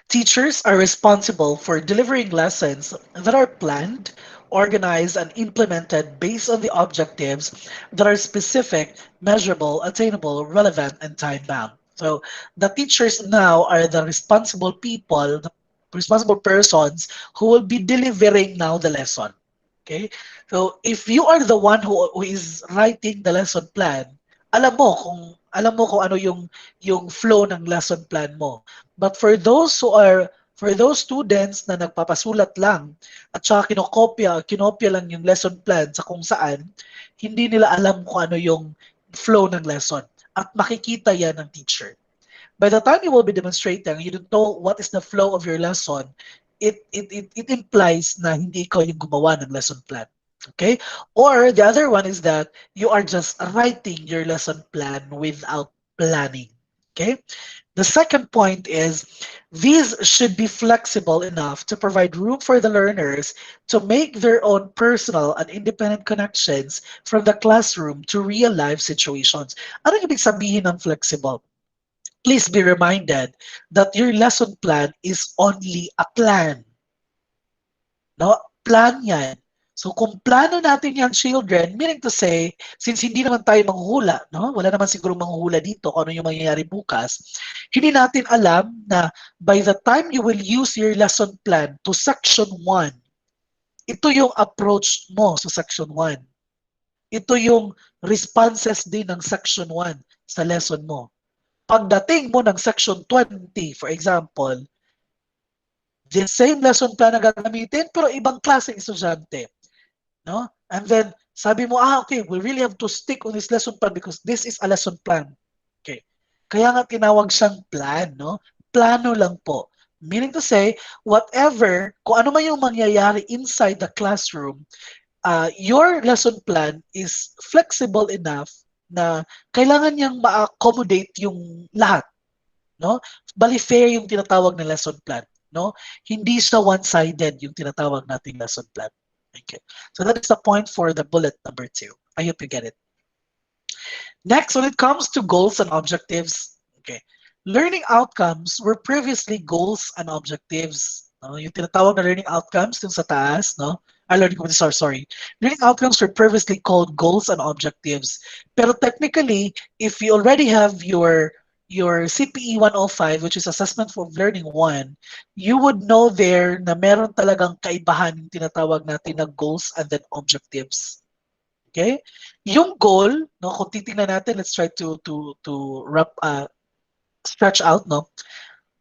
Teachers are responsible for delivering lessons that are planned, organized, and implemented based on the objectives that are specific, measurable, attainable, relevant, and time-bound. So the teachers now are the responsible people, the responsible persons who will be delivering now the lesson. Okay? So if you are the one who is writing the lesson plan, alam mo kung ano yung flow ng lesson plan mo. But for those students na nagpapasulat lang at saka kinopya lang yung lesson plan sa kung saan, hindi nila alam kung ano yung flow ng lesson. At makikita yan ng teacher. By the time you will be demonstrating, you don't know what is the flow of your lesson, it implies na hindi ikaw yung gumawa ng lesson plan. Okay? Or the other one is that you are just writing your lesson plan without planning. Okay? The second point is these should be flexible enough to provide room for the learners to make their own personal and independent connections from the classroom to real life situations. Ano ibig sabihin ng flexible? Please be reminded that your lesson plan is only a plan. No? Plan yan. So kung plano natin yung children, meaning to say, since hindi naman tayo manghuhula, no? Wala naman siguro manghuhula dito kung ano yung mangyayari bukas, hindi natin alam na by the time you will use your lesson plan to section 1, ito yung approach mo sa section 1. Ito yung responses din ng section 1 sa lesson mo. Pagdating mo ng section 20, for example, the same lesson plan na gagamitin pero ibang klaseng estudyante. No? And then Sabi mo, okay, we really have to stick on this lesson plan because this is a lesson plan. Okay. Kaya nga tinawag siyang plan, no? Plano lang po. Meaning to say, whatever, kung ano man yung mangyayari inside the classroom, your lesson plan is flexible enough na kailangan niyang ma-accommodate yung lahat, no? Bali fair yung tinatawag na lesson plan, no? Hindi siya one-sided yung tinatawag nating lesson plan. Okay. So that is the point for the bullet number 2. I hope you get it. Next, when it comes to goals and objectives, okay, learning outcomes were previously goals and objectives. No? Yung tinatawag na learning outcomes dun sa taas, no? Sorry. Learning outcomes were previously called goals and objectives. Pero technically, if you already have your CPE 105, which is Assessment for Learning 1, you would know there na meron talagang kaibahan yung tinatawag natin na goals and then objectives. Okay? Yung goal, no, kung titingnan natin, let's try to wrap stretch out, no.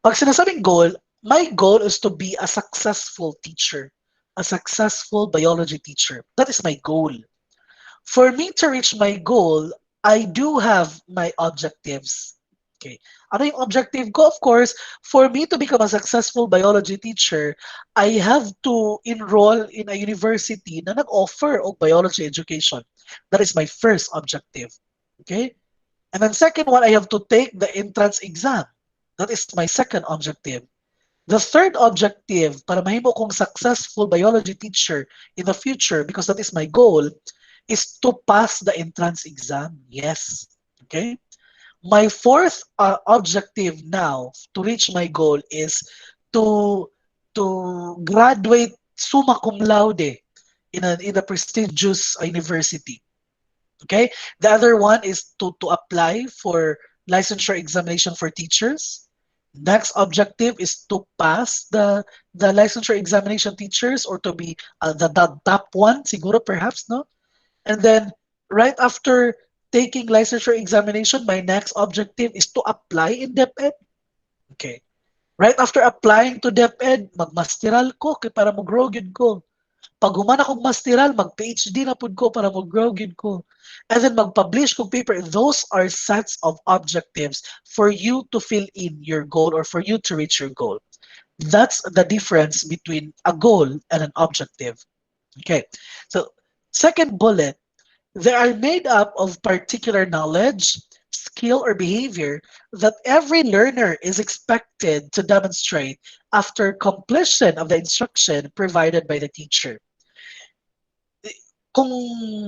Pag sinasabing goal, my goal is to be a successful teacher, a successful biology teacher. That is my goal. For me to reach my goal, I do have my objectives. Okay. Ano yung objective ko? Of course, for me to become a successful biology teacher, I have to enroll in a university na nag-offer of biology education. That is my first objective. Okay? And then second one, I have to take the entrance exam. That is my second objective. The third objective, para mahimo kong successful biology teacher in the future, because that is my goal, is to pass the entrance exam. Yes. Okay? My fourth objective now to reach my goal is to graduate summa cum laude in a prestigious university. Okay? The other one is to apply for licensure examination for teachers. Next objective is to pass the licensure examination teachers or to be the top one, siguro perhaps, no? And then right after taking licensure examination, my next objective is to apply in DepEd. Okay. Right after applying to DepEd, magmasteral ko kay para mo-grow gyud ko. Pag human akong masteral, mag-PhD na pud ko para mag-grow gyud ko. And then mag-publish kong paper. Those are sets of objectives for you to fill in your goal or for you to reach your goal. That's the difference between a goal and an objective. Okay. So, second bullet, they are made up of particular knowledge, skill, or behavior that every learner is expected to demonstrate after completion of the instruction provided by the teacher. Kung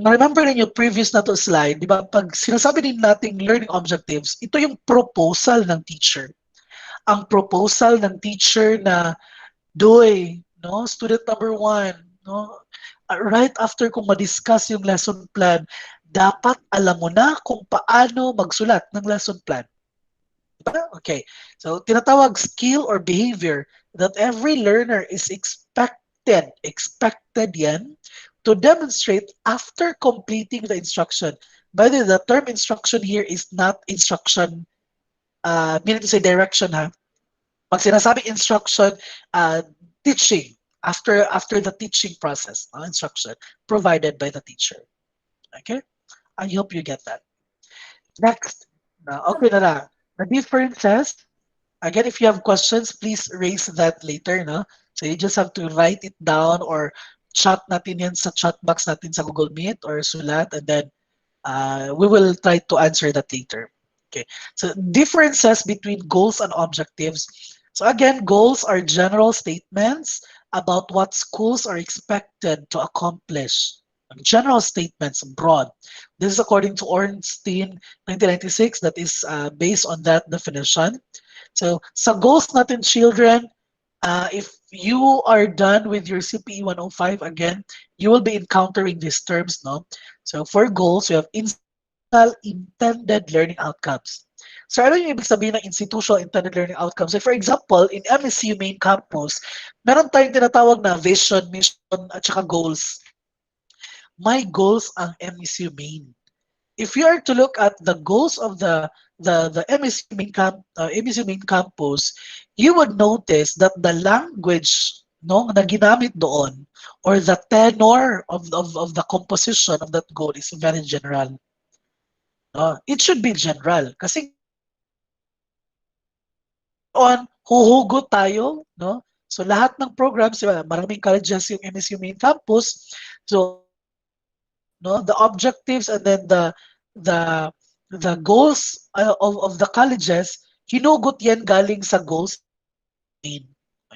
remember ninyo previous na to slide, di ba, pag sinasabi din nating learning objectives, ito yung proposal ng teacher. Ang proposal ng teacher na, Doy, no, student number 1, no, right after kung ma-discuss yung lesson plan, dapat alam mo na kung paano magsulat ng lesson plan. Diba? Okay. So, tinatawag skill or behavior that every learner is expected yan, to demonstrate after completing the instruction. By the way, the term instruction here is not instruction, meaning to say direction, ha? Pag sinasabing instruction, teaching, after the teaching process, instruction provided by the teacher. Okay? I hope you get that. Next. Okay na lang. The differences, again, if you have questions, please raise that later. No? So you just have to write it down or chat natin yan sa chat box natin sa Google Meet or sulat, and then we will try to answer that later. Okay. So differences between goals and objectives. So again, goals are general statements about what schools are expected to accomplish. General statements, broad. This is according to Ornstein, 1996. That is based on that definition. So sa goals natin, children, if you are done with your CPE 105, again, you will be encountering these terms, no? So for goals, we have institutional intended learning outcomes. So ano yung ibig sabihin ng institutional intended learning outcomes? So for example, in MSU main campus, meron tayong tinatawag na vision, mission, at saka goals. My goals ang MSU main. If you are to look at the goals of the MSU main campus, you would notice that the language no, na ginamit doon or the tenor of the composition of that goal is very general. No? It should be general. Kasi later on, huhugot tayo. No? So lahat ng programs, diba, maraming colleges yung MSU main campus. So no, the objectives and then the the goals of the colleges, hinugot yan galing sa goals ng MSU main.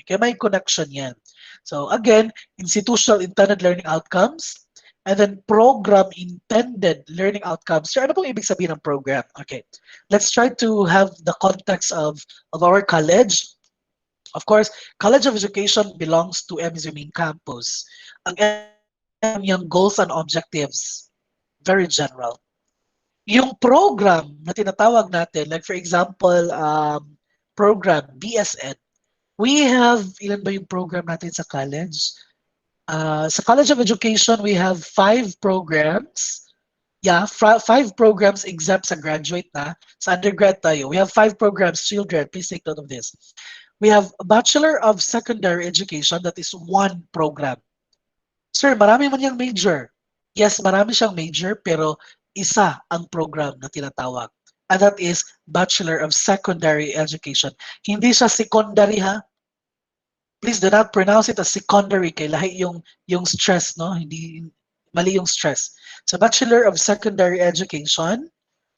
Okay, may connection yan. So again, institutional intended learning outcomes, and then program intended learning outcomes. So ano pong ibig sabihin ng program? Okay, let's try to have the context of our college. Of course, College of Education belongs to MSU main campus. Ang MSU, meron yung goals and objectives. Very general. Yung program na tinatawag natin, like for example, program, BSN, we have, ilan ba yung program natin sa college? Sa College of Education, we have 5 programs. Yeah, 5 programs except sa graduate na. Sa undergrad tayo, we have 5 programs. Children, please take note of this. We have Bachelor of Secondary Education, that is 1 program. Sir, marami man yung major. Yes, marami siyang major, pero isa ang program na tinatawag. And that is Bachelor of Secondary Education. Hindi siya secondary ha. Please do not pronounce it as secondary kay lahi yung stress, no? Hindi mali yung stress. So Bachelor of Secondary Education.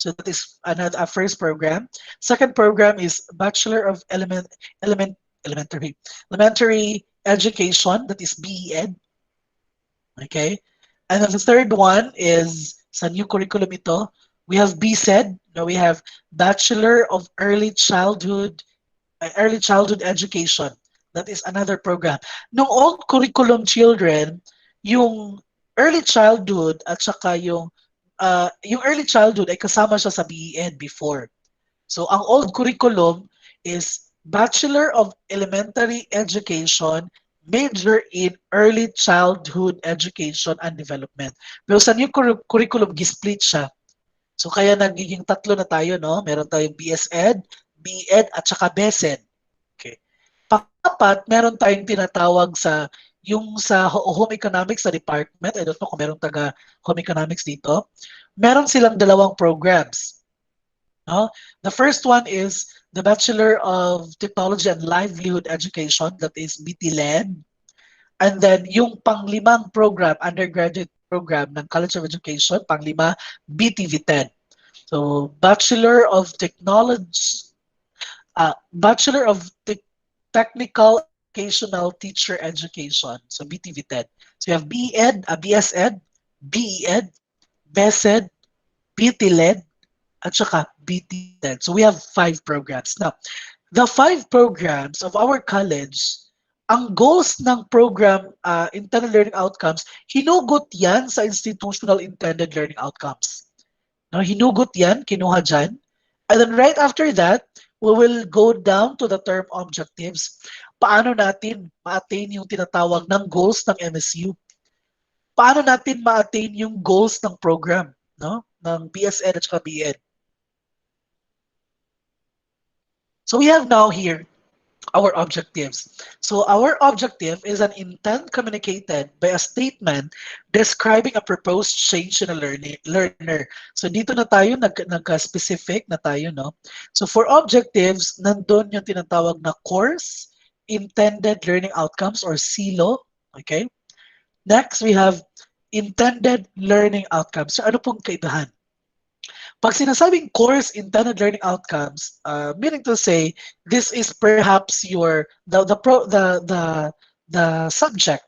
So that is a first program. Second program is Bachelor of Elementary Education, that is BEd. Okay? And then the third one is sa new curriculum ito, we have BSED. No, we have Bachelor of Early Childhood Education. That is another program. Nung old curriculum children, yung early childhood at saka yung early childhood ay kasama siya sa BEd before. So ang old curriculum is Bachelor of Elementary Education, major in Early Childhood Education and Development. Pero sa new curriculum, gisplit siya. So kaya nagiging tatlo na tayo, no? Meron tayong BSEd, BEd, at saka BESED. Okay. Pang-apat, meron tayong tinatawag yung sa home economics sa department. I don't know kung meron taga home economics dito. Meron silang dalawang programs. No? The first one is the Bachelor of Technology and Livelihood Education, that is BTLED. And then yung panglimang program, undergraduate program ng College of Education, panglima, BTVTED. So Bachelor of Technology, Bachelor of Technical Educational Teacher Education, so BTVTED. So you have BEd, BSEd, BEd, BESED, BTLED, at saka BTED. So we have 5 programs. Now, the 5 programs of our college, ang goals ng program intended learning outcomes, hinugot yan sa institutional intended learning outcomes. No, hinugot yan, kinuha dyan. And then right after that, we will go down to the term objectives. Paano natin ma-attain yung tinatawag ng goals ng MSU? Paano natin ma-attain yung goals ng program, no? Ng BSN at saka BEd? So we have now here our objectives. So our objective is an intent communicated by a statement describing a proposed change in a learner. So dito na tayo, nagka-specific na tayo, no? So for objectives, nandun yung tinatawag na course, intended learning outcomes or SILO. Okay? Next, we have intended learning outcomes. So ano pong kaibahan? Pag sinasabing course intended learning outcomes, meaning to say, this is perhaps the subject,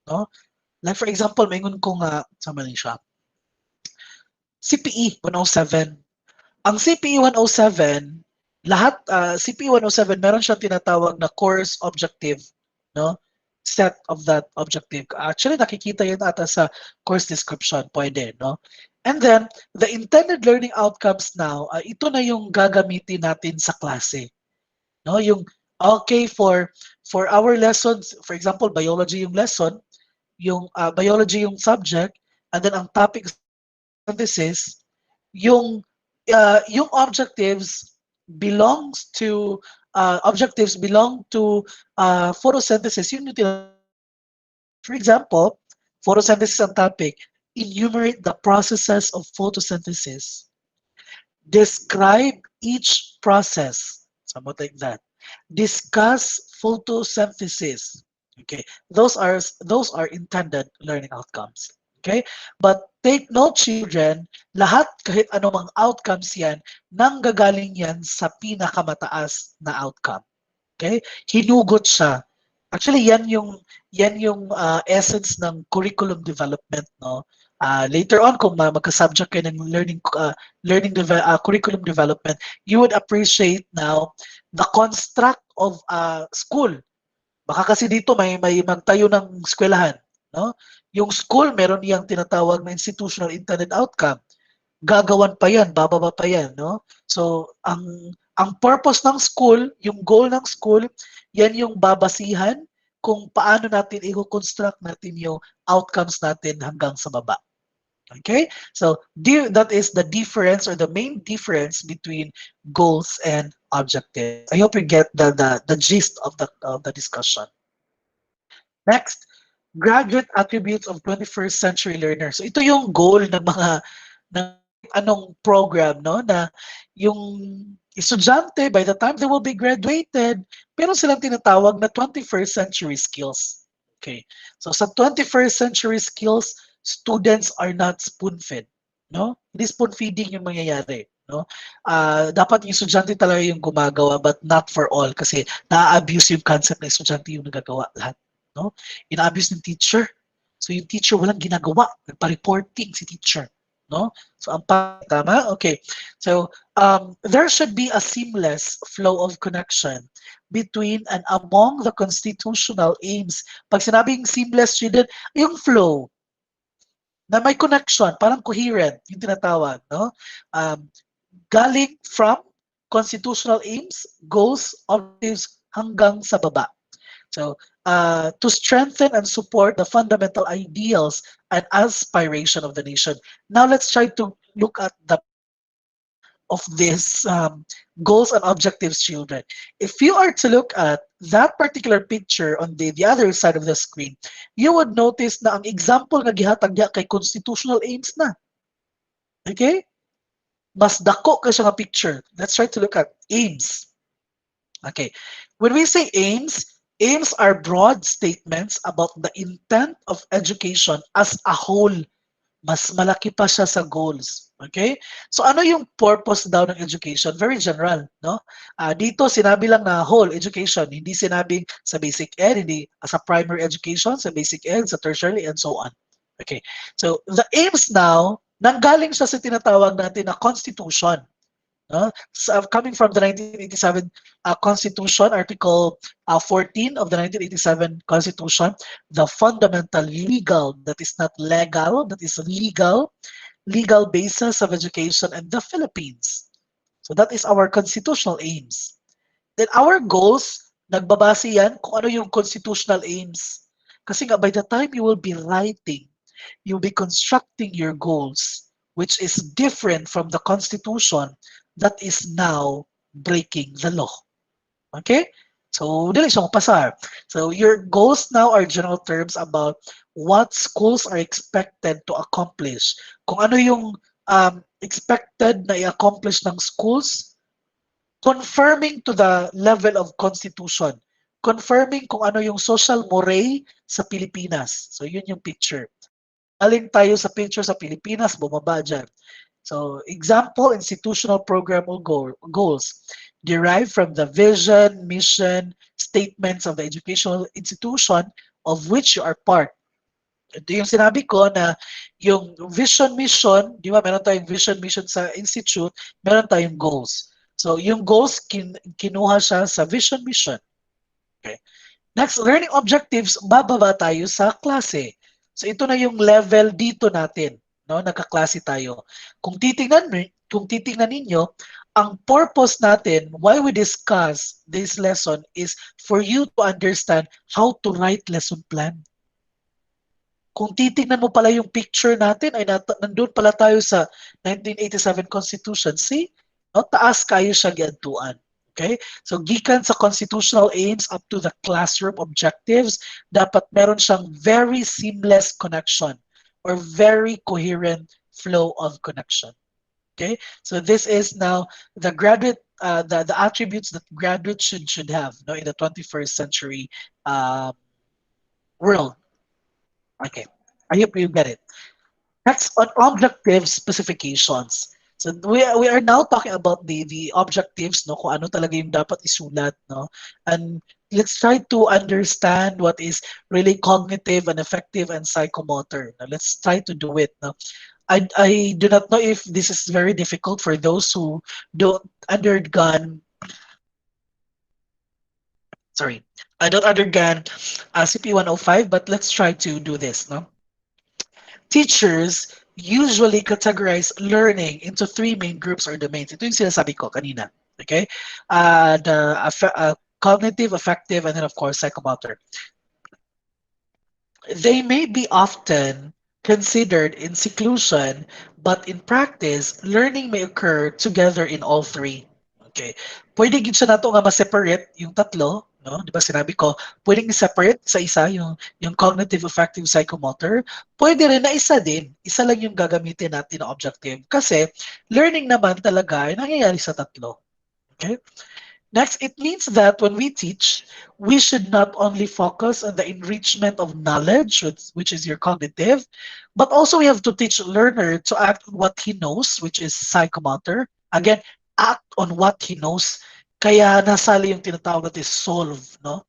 no? Like for example, maingon ko nga sa mali siya. CPE 107. Ang CPE 107, lahat CPE 107 meron siyang tinatawag na course objective, no? Set of that objective. Actually, nakikita yun ata sa course description, pwede, no? And then, the intended learning outcomes now, ito na yung gagamitin natin sa klase. No? Yung, okay, for our lessons, for example, biology yung lesson, yung biology yung subject, and then ang topic synthesis, yung objectives belongs to objectives belong to photosynthesis, yun yung tinatawag na objectives. For example, photosynthesis ang topic. Enumerate the processes of photosynthesis. Describe each process. Something like that. Discuss photosynthesis. Okay, those are intended learning outcomes. Okay, but take note, children, lahat kahit anumang outcomes yan, nanggagaling yan sa pinakamataas na outcome. Okay, hinugot siya. Actually, yan yung essence ng curriculum development, no? Later on, kung magka-subject kayo ng curriculum development, you would appreciate now the construct of school. Baka kasi dito may magtayo ng eskwelahan, no? Yung school meron niyang tinatawag na institutional intended outcome. Gagawan pa yan, bababa pa yan, no? So, ang purpose ng school, yung goal ng school, yan yung babasihan kung paano natin i-construct natin yung outcomes natin hanggang sa baba. Okay? So, that is the difference or the main difference between goals and objectives. I hope you get the gist of the discussion. Next, graduate attributes of 21st century learners. So, ito yung goal ng kahit anong program, no, na yung estudyante by the time they will be graduated, meron silang tinatawag na 21st century skills. Okay. So sa 21st century skills, students are not spoon-fed, no? Hindi spoon feeding yung mangyayari, no? Dapat yung estudyante talaga yung gumagawa, but not for all kasi na-abuse yung concept na estudyante yung nagagawa lahat, no? Ina-abuse ng teacher. So yung teacher walang ginagawa, nagpa-reporting si teacher, no? So ang tama, okay. So there should be a seamless flow of connection between and among the constitutional aims. Pag sinabing seamless, student, yung flow na may connection, parang coherent, yung tinatawag, no? Galing from constitutional aims, goals, objectives, hanggang sa baba. So, to strengthen and support the fundamental ideals and aspiration of the nation. Now, let's try to look at the picture of these goals and objectives, children. If you are to look at that particular picture on the other side of the screen, you would notice na ang example nga gihatag niya kay constitutional aims na. Okay? Mas dako ka siya nga picture. Let's try to look at aims. Okay. When we say aims are broad statements about the intent of education as a whole. Mas malaki pa siya sa goals. Okay? So ano yung purpose daw ng education? Very general, no? Dito sinabi lang na whole education, hindi sinabing sa basic ed, hindi sa primary education, sa basic ed, sa tertiary, and so on. Okay. So the aims now, nanggaling siya sa tinatawag natin na constitution. So, coming from the 1987 Constitution, Article 14 of the 1987 Constitution, the fundamental legal, that is not legal, that is legal basis of education in the Philippines. So that is our constitutional aims. Then our goals, nagbabase yan kung ano yung constitutional aims. Kasi nga, by the time you will be writing, you'll be constructing your goals, which is different from the Constitution that is now breaking the law. Okay? So, dili siya pasar. So, your goals now are general terms about what schools are expected to accomplish. Kung ano yung expected na i-accomplish ng schools, confirming to the level of constitution. Confirming kung ano yung social mores sa Pilipinas. So, yun yung picture. Aling tayo sa picture sa Pilipinas, bumaba dyan. So, example, institutional program or goals derived from the vision, mission, statements of the educational institution of which you are part. Ito yung sinabi ko na yung vision, mission, di ba, meron tayong vision, mission sa institute, meron tayong goals. So, yung goals, kinuha siya sa vision, mission. Okay. Next, learning objectives, bababa tayo sa klase. So, ito na yung level dito natin. No, nagkaklase tayo. Kung titingnan ninyo, ang purpose natin, why we discuss this lesson is for you to understand how to write lesson plan. Kung titingnan mo pala yung picture natin, ay nandun pala tayo sa 1987 Constitution. See? No, taas kayo siya giantuan. Okay? So gikan sa constitutional aims up to the classroom objectives, dapat meron siyang very seamless connection or very coherent flow of connection. Okay? So this is now the graduate the attributes that graduates should have no, in the 21st century world. Okay. I hope you get it. Next, on objective specifications. So we are now talking about the objectives, no, kung ano talaga yung dapat isulat, no. And let's try to understand what is really cognitive and effective and psychomotor. Now, let's try to do it. No. I do not know if this is very difficult for those who don't undergone sorry, I don't undergone CP105, but let's try to do this, no. Teachers usually categorize learning into three main groups or domains. Ito yung sinasabi ko kanina. Okay? Cognitive, affective, and then of course psychomotor. They may be often considered in seclusion, but in practice, learning may occur together in all three. Okay. Pwede gid siya nato nga ma-separate yung tatlo, no? Di ba sinabi ko, pwedeng i-separate sa isa yung cognitive, affective, psychomotor. Pwede rin na isa din, isa lang yung gagamitin natin na objective. Kasi learning naman talaga ay nangyayari sa tatlo. Okay? Next, it means that when we teach, we should not only focus on the enrichment of knowledge, which is your cognitive, but also we have to teach learner to act on what he knows, which is psychomotor. Again, act on what he knows. Kaya nasali yung tinatawag natin solve, no?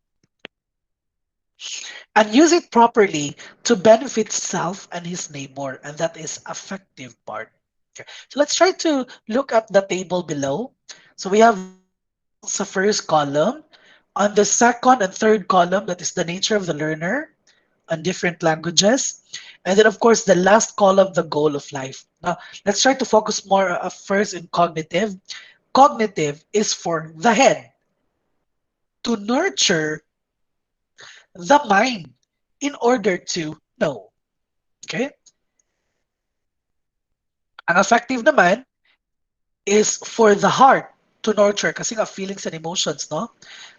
And use it properly to benefit self and his neighbor, and that is affective part. Okay. So let's try to look at the table below. So we have learning sa first column. On the second and third column, that is the nature of the learner on different languages. And then, of course, the last column, the goal of life. Now, let's try to focus more first in cognitive. Cognitive is for the head to nurture the mind in order to know. Okay? Ang affective naman is for the heart to nurture kasi nga feelings and emotions, no?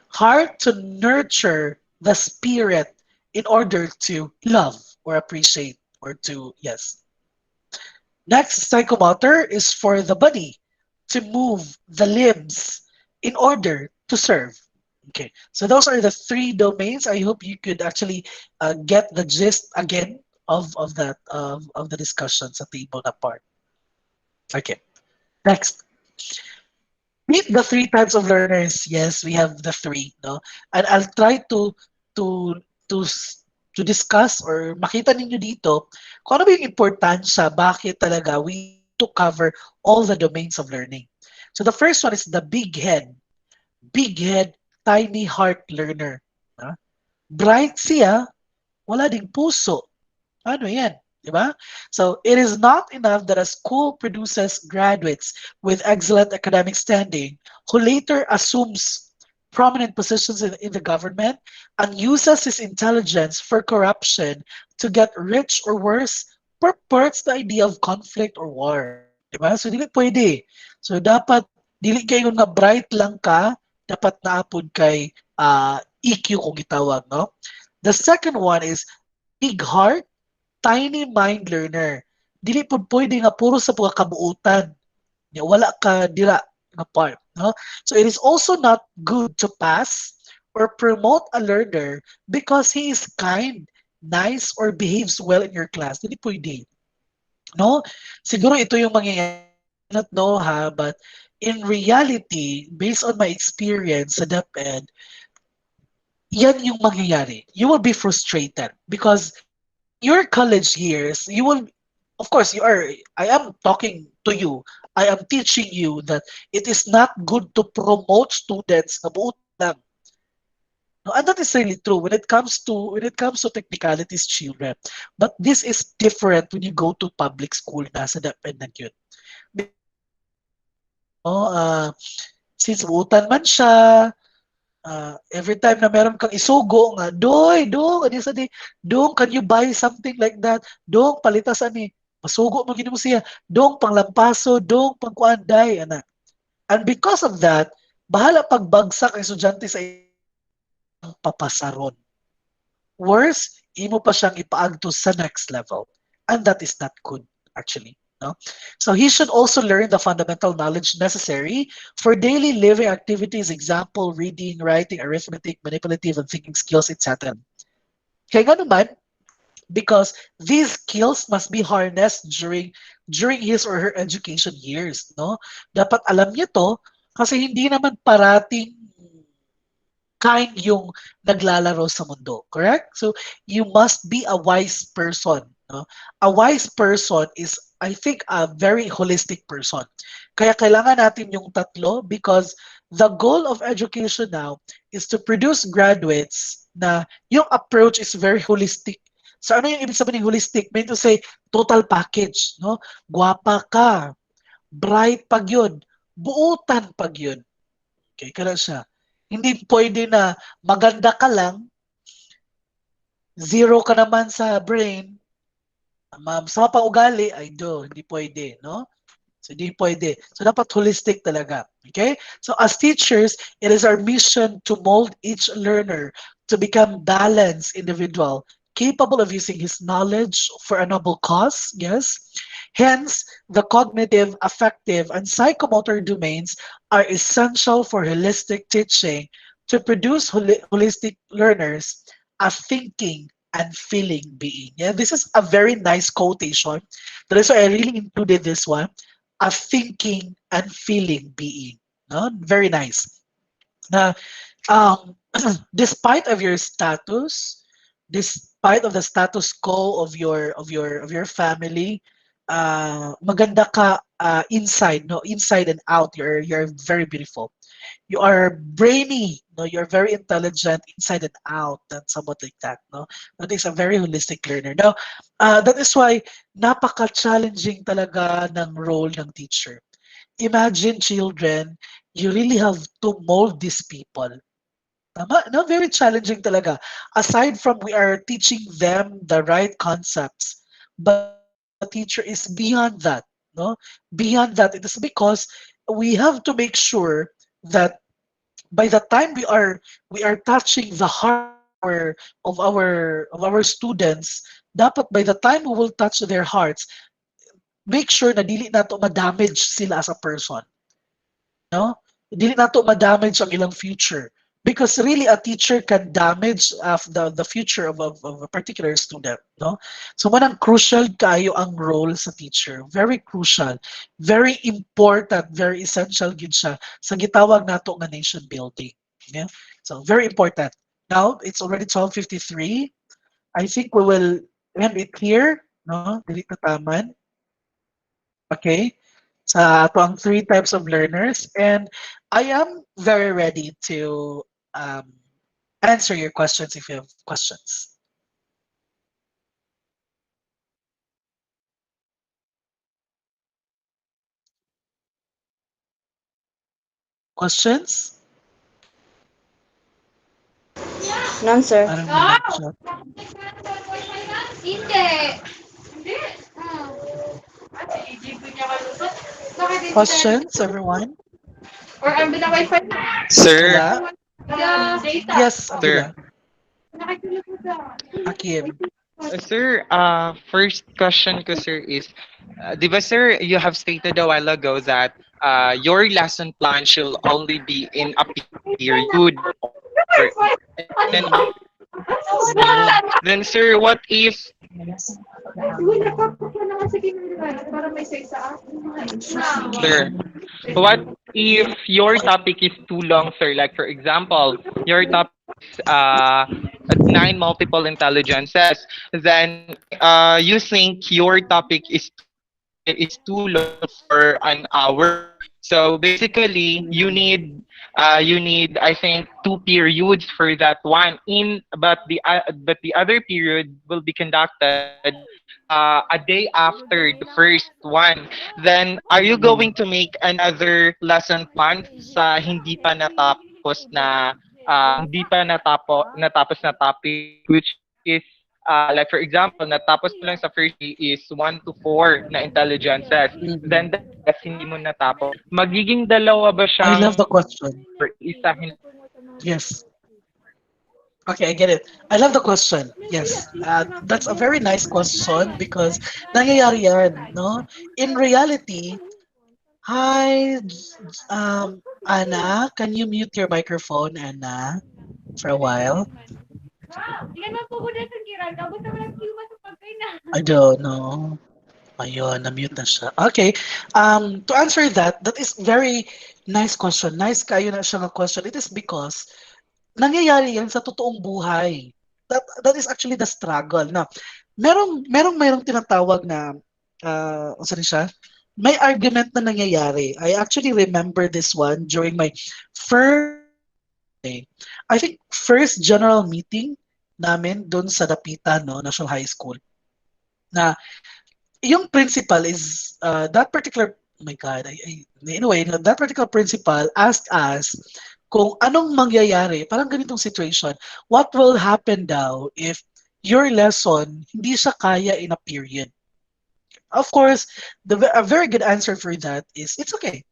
Heart to nurture the spirit in order to love or appreciate or to, yes. Next, psychomotor is for the body to move the limbs in order to serve. Okay, so those are the three domains. I hope you could actually get the gist again of that of the discussion sa table na part. Okay, next. Meet the three types of learners. Yes, we have the three, no? And I'll try to to to discuss or makita ninyo dito kung ano ba yung importansya, bakit talaga we need to cover all the domains of learning. So the first one is the big head, tiny heart learner. No? Bright siya, wala ding puso. Ano yan? Diba? So it is not enough that a school produces graduates with excellent academic standing who later assumes prominent positions in the government and uses his intelligence for corruption to get rich or worse, purports the idea of conflict or war. Diba? So dili pwede. So dapat dili kayo nga bright lang ka, dapat naapod kay EQ kung gitawag, no? The second one is big heart, tiny mind learner. Dili po pwede nga puro sa pagkakabuutan. Wala ka dira nga part. No? So it is also not good to pass or promote a learner because he is kind, nice, or behaves well in your class. Dili pwede. No? Siguro ito yung mangyayari. I don't know ha, but in reality, based on my experience sa DepEd, yan yung mangyayari. You will be frustrated because in your college years, you will, of course, I am talking to you. I am teaching you that it is not good to promote students na buutan lang. No, and that is really true when it comes to technicalities, children. But this is different when you go to public school na sa dependent yun. No, since buutan man siya, every time na meron kang isugo nga, dong, ano sa di, dong, can you buy something like that? Dong, palitas ani, masugo mo gini mo siya, dong, panglampaso, dong, pangkuanday, ana. And because of that, Bahala pagbagsak ang estudyante sa ang papasaron. Worse, imo pa siyang ipaagto sa next level. And that is not good, actually. No? So he should also learn the fundamental knowledge necessary for daily living activities, example, reading, writing, arithmetic, manipulative, and thinking skills, etc. Kaya nga naman, because these skills must be harnessed during his or her education years, no? Dapat alam niya to kasi hindi naman parating kind yung naglalaro sa mundo, correct? So you must be a wise person, no? A wise person is, I think, a very holistic person. Kaya kailangan natin yung tatlo because the goal of education now is to produce graduates na yung approach is very holistic. So ano yung ibig sabihin ng holistic? Mean to say total package, no? Gwapa ka, bright pag yun, buutan pag yun. Okay, kaya siya. Hindi pwede na maganda ka lang, zero ka naman sa brain, sama pang ugali, ay do, hindi pwede, no? So, hindi pwede. So, dapat holistic talaga. Okay? So, as teachers, it is our mission to mold each learner to become balanced individual, capable of using his knowledge for a noble cause. Yes? Hence, the cognitive, affective, and psychomotor domains are essential for holistic teaching to produce holistic learners, a thinking and feeling being. Yeah, this is a very nice quotation. That is why I really included this one, a thinking and feeling being. No? Very nice. Now, um, despite of your status, despite of the status quo of your family, maganda ka inside, no, inside and out. You're very beautiful. You are brainy, no, you're very intelligent inside and out, and somewhat like that, no. That is a very holistic learner. Now, that is why napaka-challenging talaga ng role ng teacher. Imagine children, you really have to mold these people. Tama? No, very challenging talaga. Aside from we are teaching them the right concepts, but the teacher is beyond that. No, beyond that, it is because we have to make sure that by the time we are touching the heart of our students, dapat by the time we will touch their hearts, make sure na dili nato ma-damage sila as a person, no? Dili nato ma-damage ang ilang future. Because really, a teacher can damage the future of a particular student, no? So, manang crucial kayo ang role sa teacher. Very crucial. Very important. Very essential gid siya sa gitawag nato nga nation building. Yeah? So, very important. Now, it's already 12:53. I think we will end it here, no? Dili na taman. Okay? Sa ato ang three types of learners. And I am very ready to um, answer your questions if you have questions. Questions? None, sir. Parang may nag-chat. Questions, everyone? Sir, Wala? Yes, sir. Abdullah. Akim. Sir, first question ko, sir, is, di ba, sir, you have stated a while ago that your lesson plan should only be in a period, or then, sir, what if, sir, what if your topic is too long, sir? Like, for example, your topic is nine multiple intelligences. Then you think your topic is too long for an hour. So basically, you need, I think, two periods for that one. But the other period will be conducted a day after the first one. Then are you going to make another lesson plan sa hindi pa natapos na topic, which is Like for example, natapos mo lang sa first day is 1 to 4 na intelligences. Then Mhm. the rest, hindi mo natapos. Magiging dalawa ba I love siyang the question. or isa? Yes. Okay, I get it. I love the question. Yes, that's a very nice question because nangyayari yan, no? In reality, hi, Anna, can you mute your microphone, Anna, for a while? I don't know. Ayun, na-mute na siya. Okay. To answer that, that is very nice question. Nice kayo na siya ng question. It is because nangyayari yan sa totoong buhay. That is actually the struggle. Now, merong tinatawag na ano siya? May argument na nangyayari. I actually remember this one during my first I think first general meeting namin doon sa Dapitan, no, National High School. Na yung principal is that particular oh my God, anyway, that particular principal asked us kung anong mangyayari, parang ganitong situation, what will happen daw if your lesson hindi siya kaya in a period. Of course, a very good answer for that is it's okay.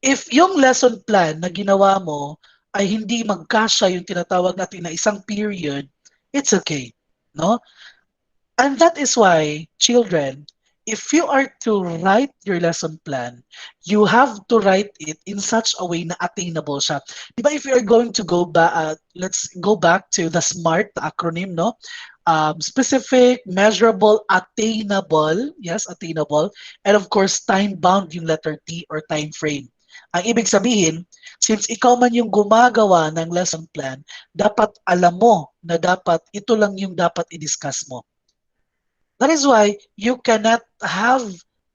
If yung lesson plan na ginawa mo ay hindi magkasya yung tinatawag natin na isang period, it's okay. No? And that is why, children, if you are to write your lesson plan, you have to write it in such a way na attainable siya. Di ba if you are going to go back, let's go back to the SMART acronym, no? Specific, measurable, attainable, yes, attainable, and of course, time-bound yung letter T or time frame. Ang ibig sabihin, since ikaw man yung gumagawa ng lesson plan, dapat alam mo na dapat ito lang yung dapat i-discuss mo. That is why you cannot have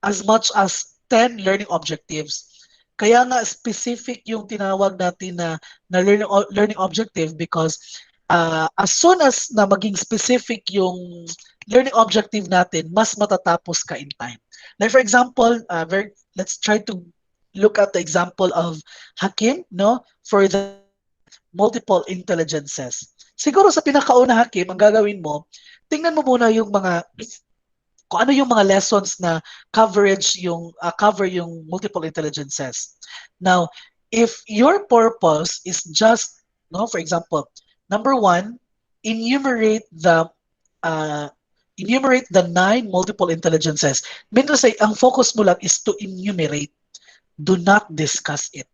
as much as 10 learning objectives. Kaya nga specific yung tinawag natin na learning objective because as soon as na maging specific yung learning objective natin, mas matatapos ka in time. Like for example, let's try to look at the example of Hakim, no, for the multiple intelligences. Siguro sa pinakauna, Hakim, ang gagawin mo, tingnan mo muna yung mga kung ano yung mga lessons na cover yung multiple intelligences. Now, if your purpose is just, no, for example, number one, enumerate the uh, enumerate the 9 multiple intelligences. Mean to say, ang focus mo lang is to enumerate. Do not discuss it.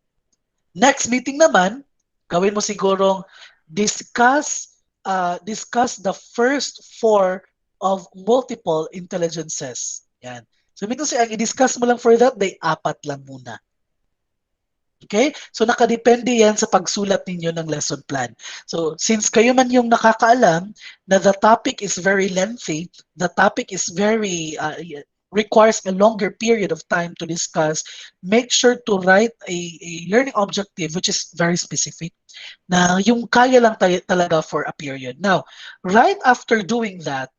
Next meeting naman, gawin mo sigurong discuss the first 4 of multiple intelligences. Yan. So, mean to say, ang i-discuss mo lang for that day, 4 lang muna. Okay? So, nakadepende yan sa pagsulat ninyo ng lesson plan. So, since kayo man yung nakakaalam na the topic is very lengthy, the topic is very, requires a longer period of time to discuss, make sure to write a learning objective which is very specific na yung kaya lang talaga for a period. Now, right after doing that,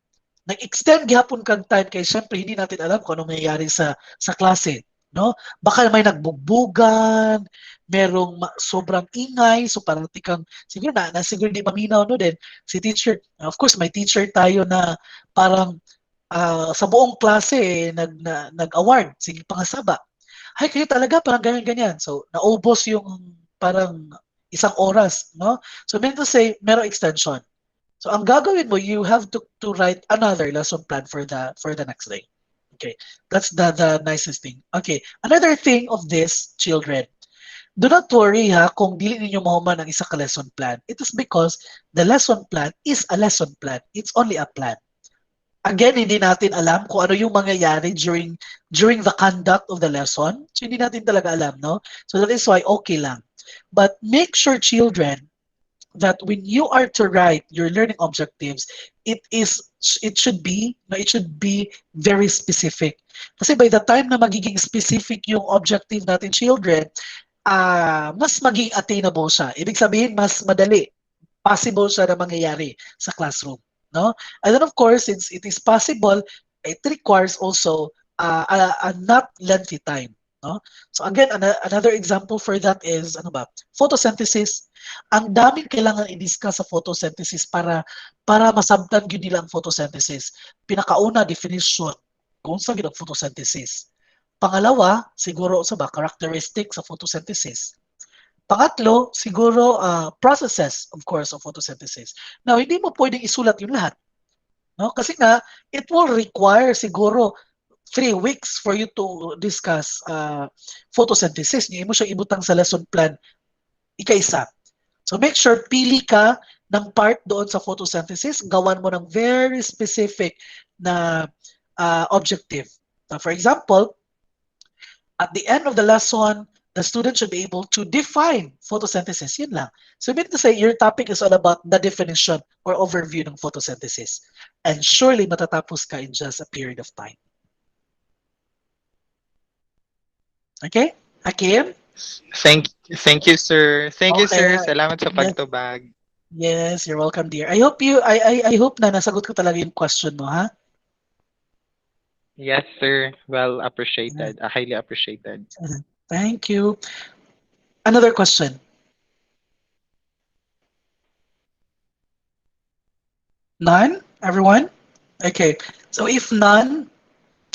nag-extend gihapon kang time kay syempre hindi natin alam kung ano mangyayari sa klase, no? Baka may nagbugbugan, merong sobrang ingay, so parang tikang siguro na siguro hindi maminaw no din si teacher. Of course, may teacher tayo na parang sa buong klase nag-award, sige pangasaba. Ay, kayo talaga parang ganyan-ganyan. So, naubos yung parang isang oras, no? So, meant to say, merong extension. So ang gagawin mo, you have to write another lesson plan for the next day. Okay, that's the nicest thing. Okay, another thing of this, children, do not worry ha kung dili ninyo mahuman ang isa ka lesson plan. It is because the lesson plan is a lesson plan. It's only a plan. Again, hindi natin alam kung ano yung mangyayari during the conduct of the lesson. So hindi natin talaga alam, no? So that is why okay lang. But make sure, children, that when you are to write your learning objectives, it should be very specific. Kasi by the time na magiging specific yung objective natin, children, mas maging attainable siya. Ibig sabihin, mas madali, possible siya na mangyayari sa classroom. No? And then of course, since it is possible, it requires also a not lengthy time. No? So again, another example for that is ano ba? Photosynthesis. Ang daming kailangan i-discuss sa photosynthesis para masabtan gyud nila ang photosynthesis. Pinakauna definition kung sa gyud ang photosynthesis. Pangalawa, siguro sa ba characteristics sa photosynthesis. Pangatlo, siguro processes of course of photosynthesis. Now, hindi mo pwedeng isulat yung lahat, no? Kasi nga it will require siguro 3 weeks for you to discuss photosynthesis. Hindi mo siya ibutang sa lesson plan ika-isa. So make sure pili ka ng part doon sa photosynthesis, gawan mo ng very specific na objective. Now, for example, at the end of the lesson, the student should be able to define photosynthesis. Yun lang. So mean to say, your topic is all about the definition or overview ng photosynthesis. And surely matatapos ka in just a period of time. Okay? Hakim? Thank you, sir. Thank you, Okay. sir. Salamat sa Yes, pagtubag. yes, you're welcome, dear. I hope na nasagot ko talaga yung question mo, ha? Yes, sir. Well appreciated. Highly appreciated. Thank you. Another question. None? Everyone? Okay. So if none,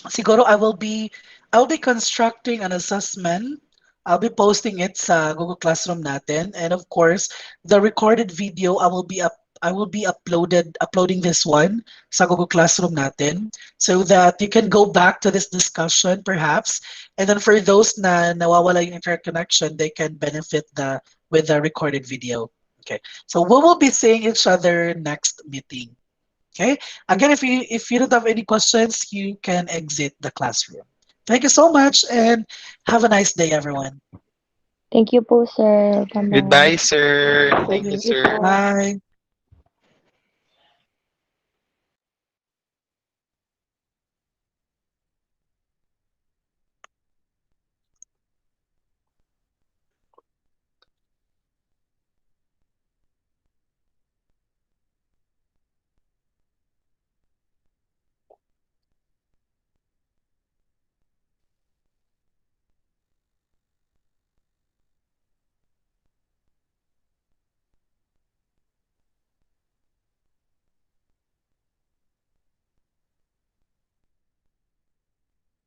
siguro I'll be constructing an assessment. I'll be posting it sa Google Classroom natin, and of course, the recorded video I will be uploading this one sa Google Classroom natin so that you can go back to this discussion perhaps, and then for those na nawawala yung internet connection, they can benefit with the recorded video. Okay. So we will be seeing each other next meeting. Okay. Again, if you don't have any questions, you can exit the classroom. Thank you so much and have a nice day, everyone. Thank you po, sir. Bye-bye. Goodbye, sir. Thank you, Thank you sir. po. Bye.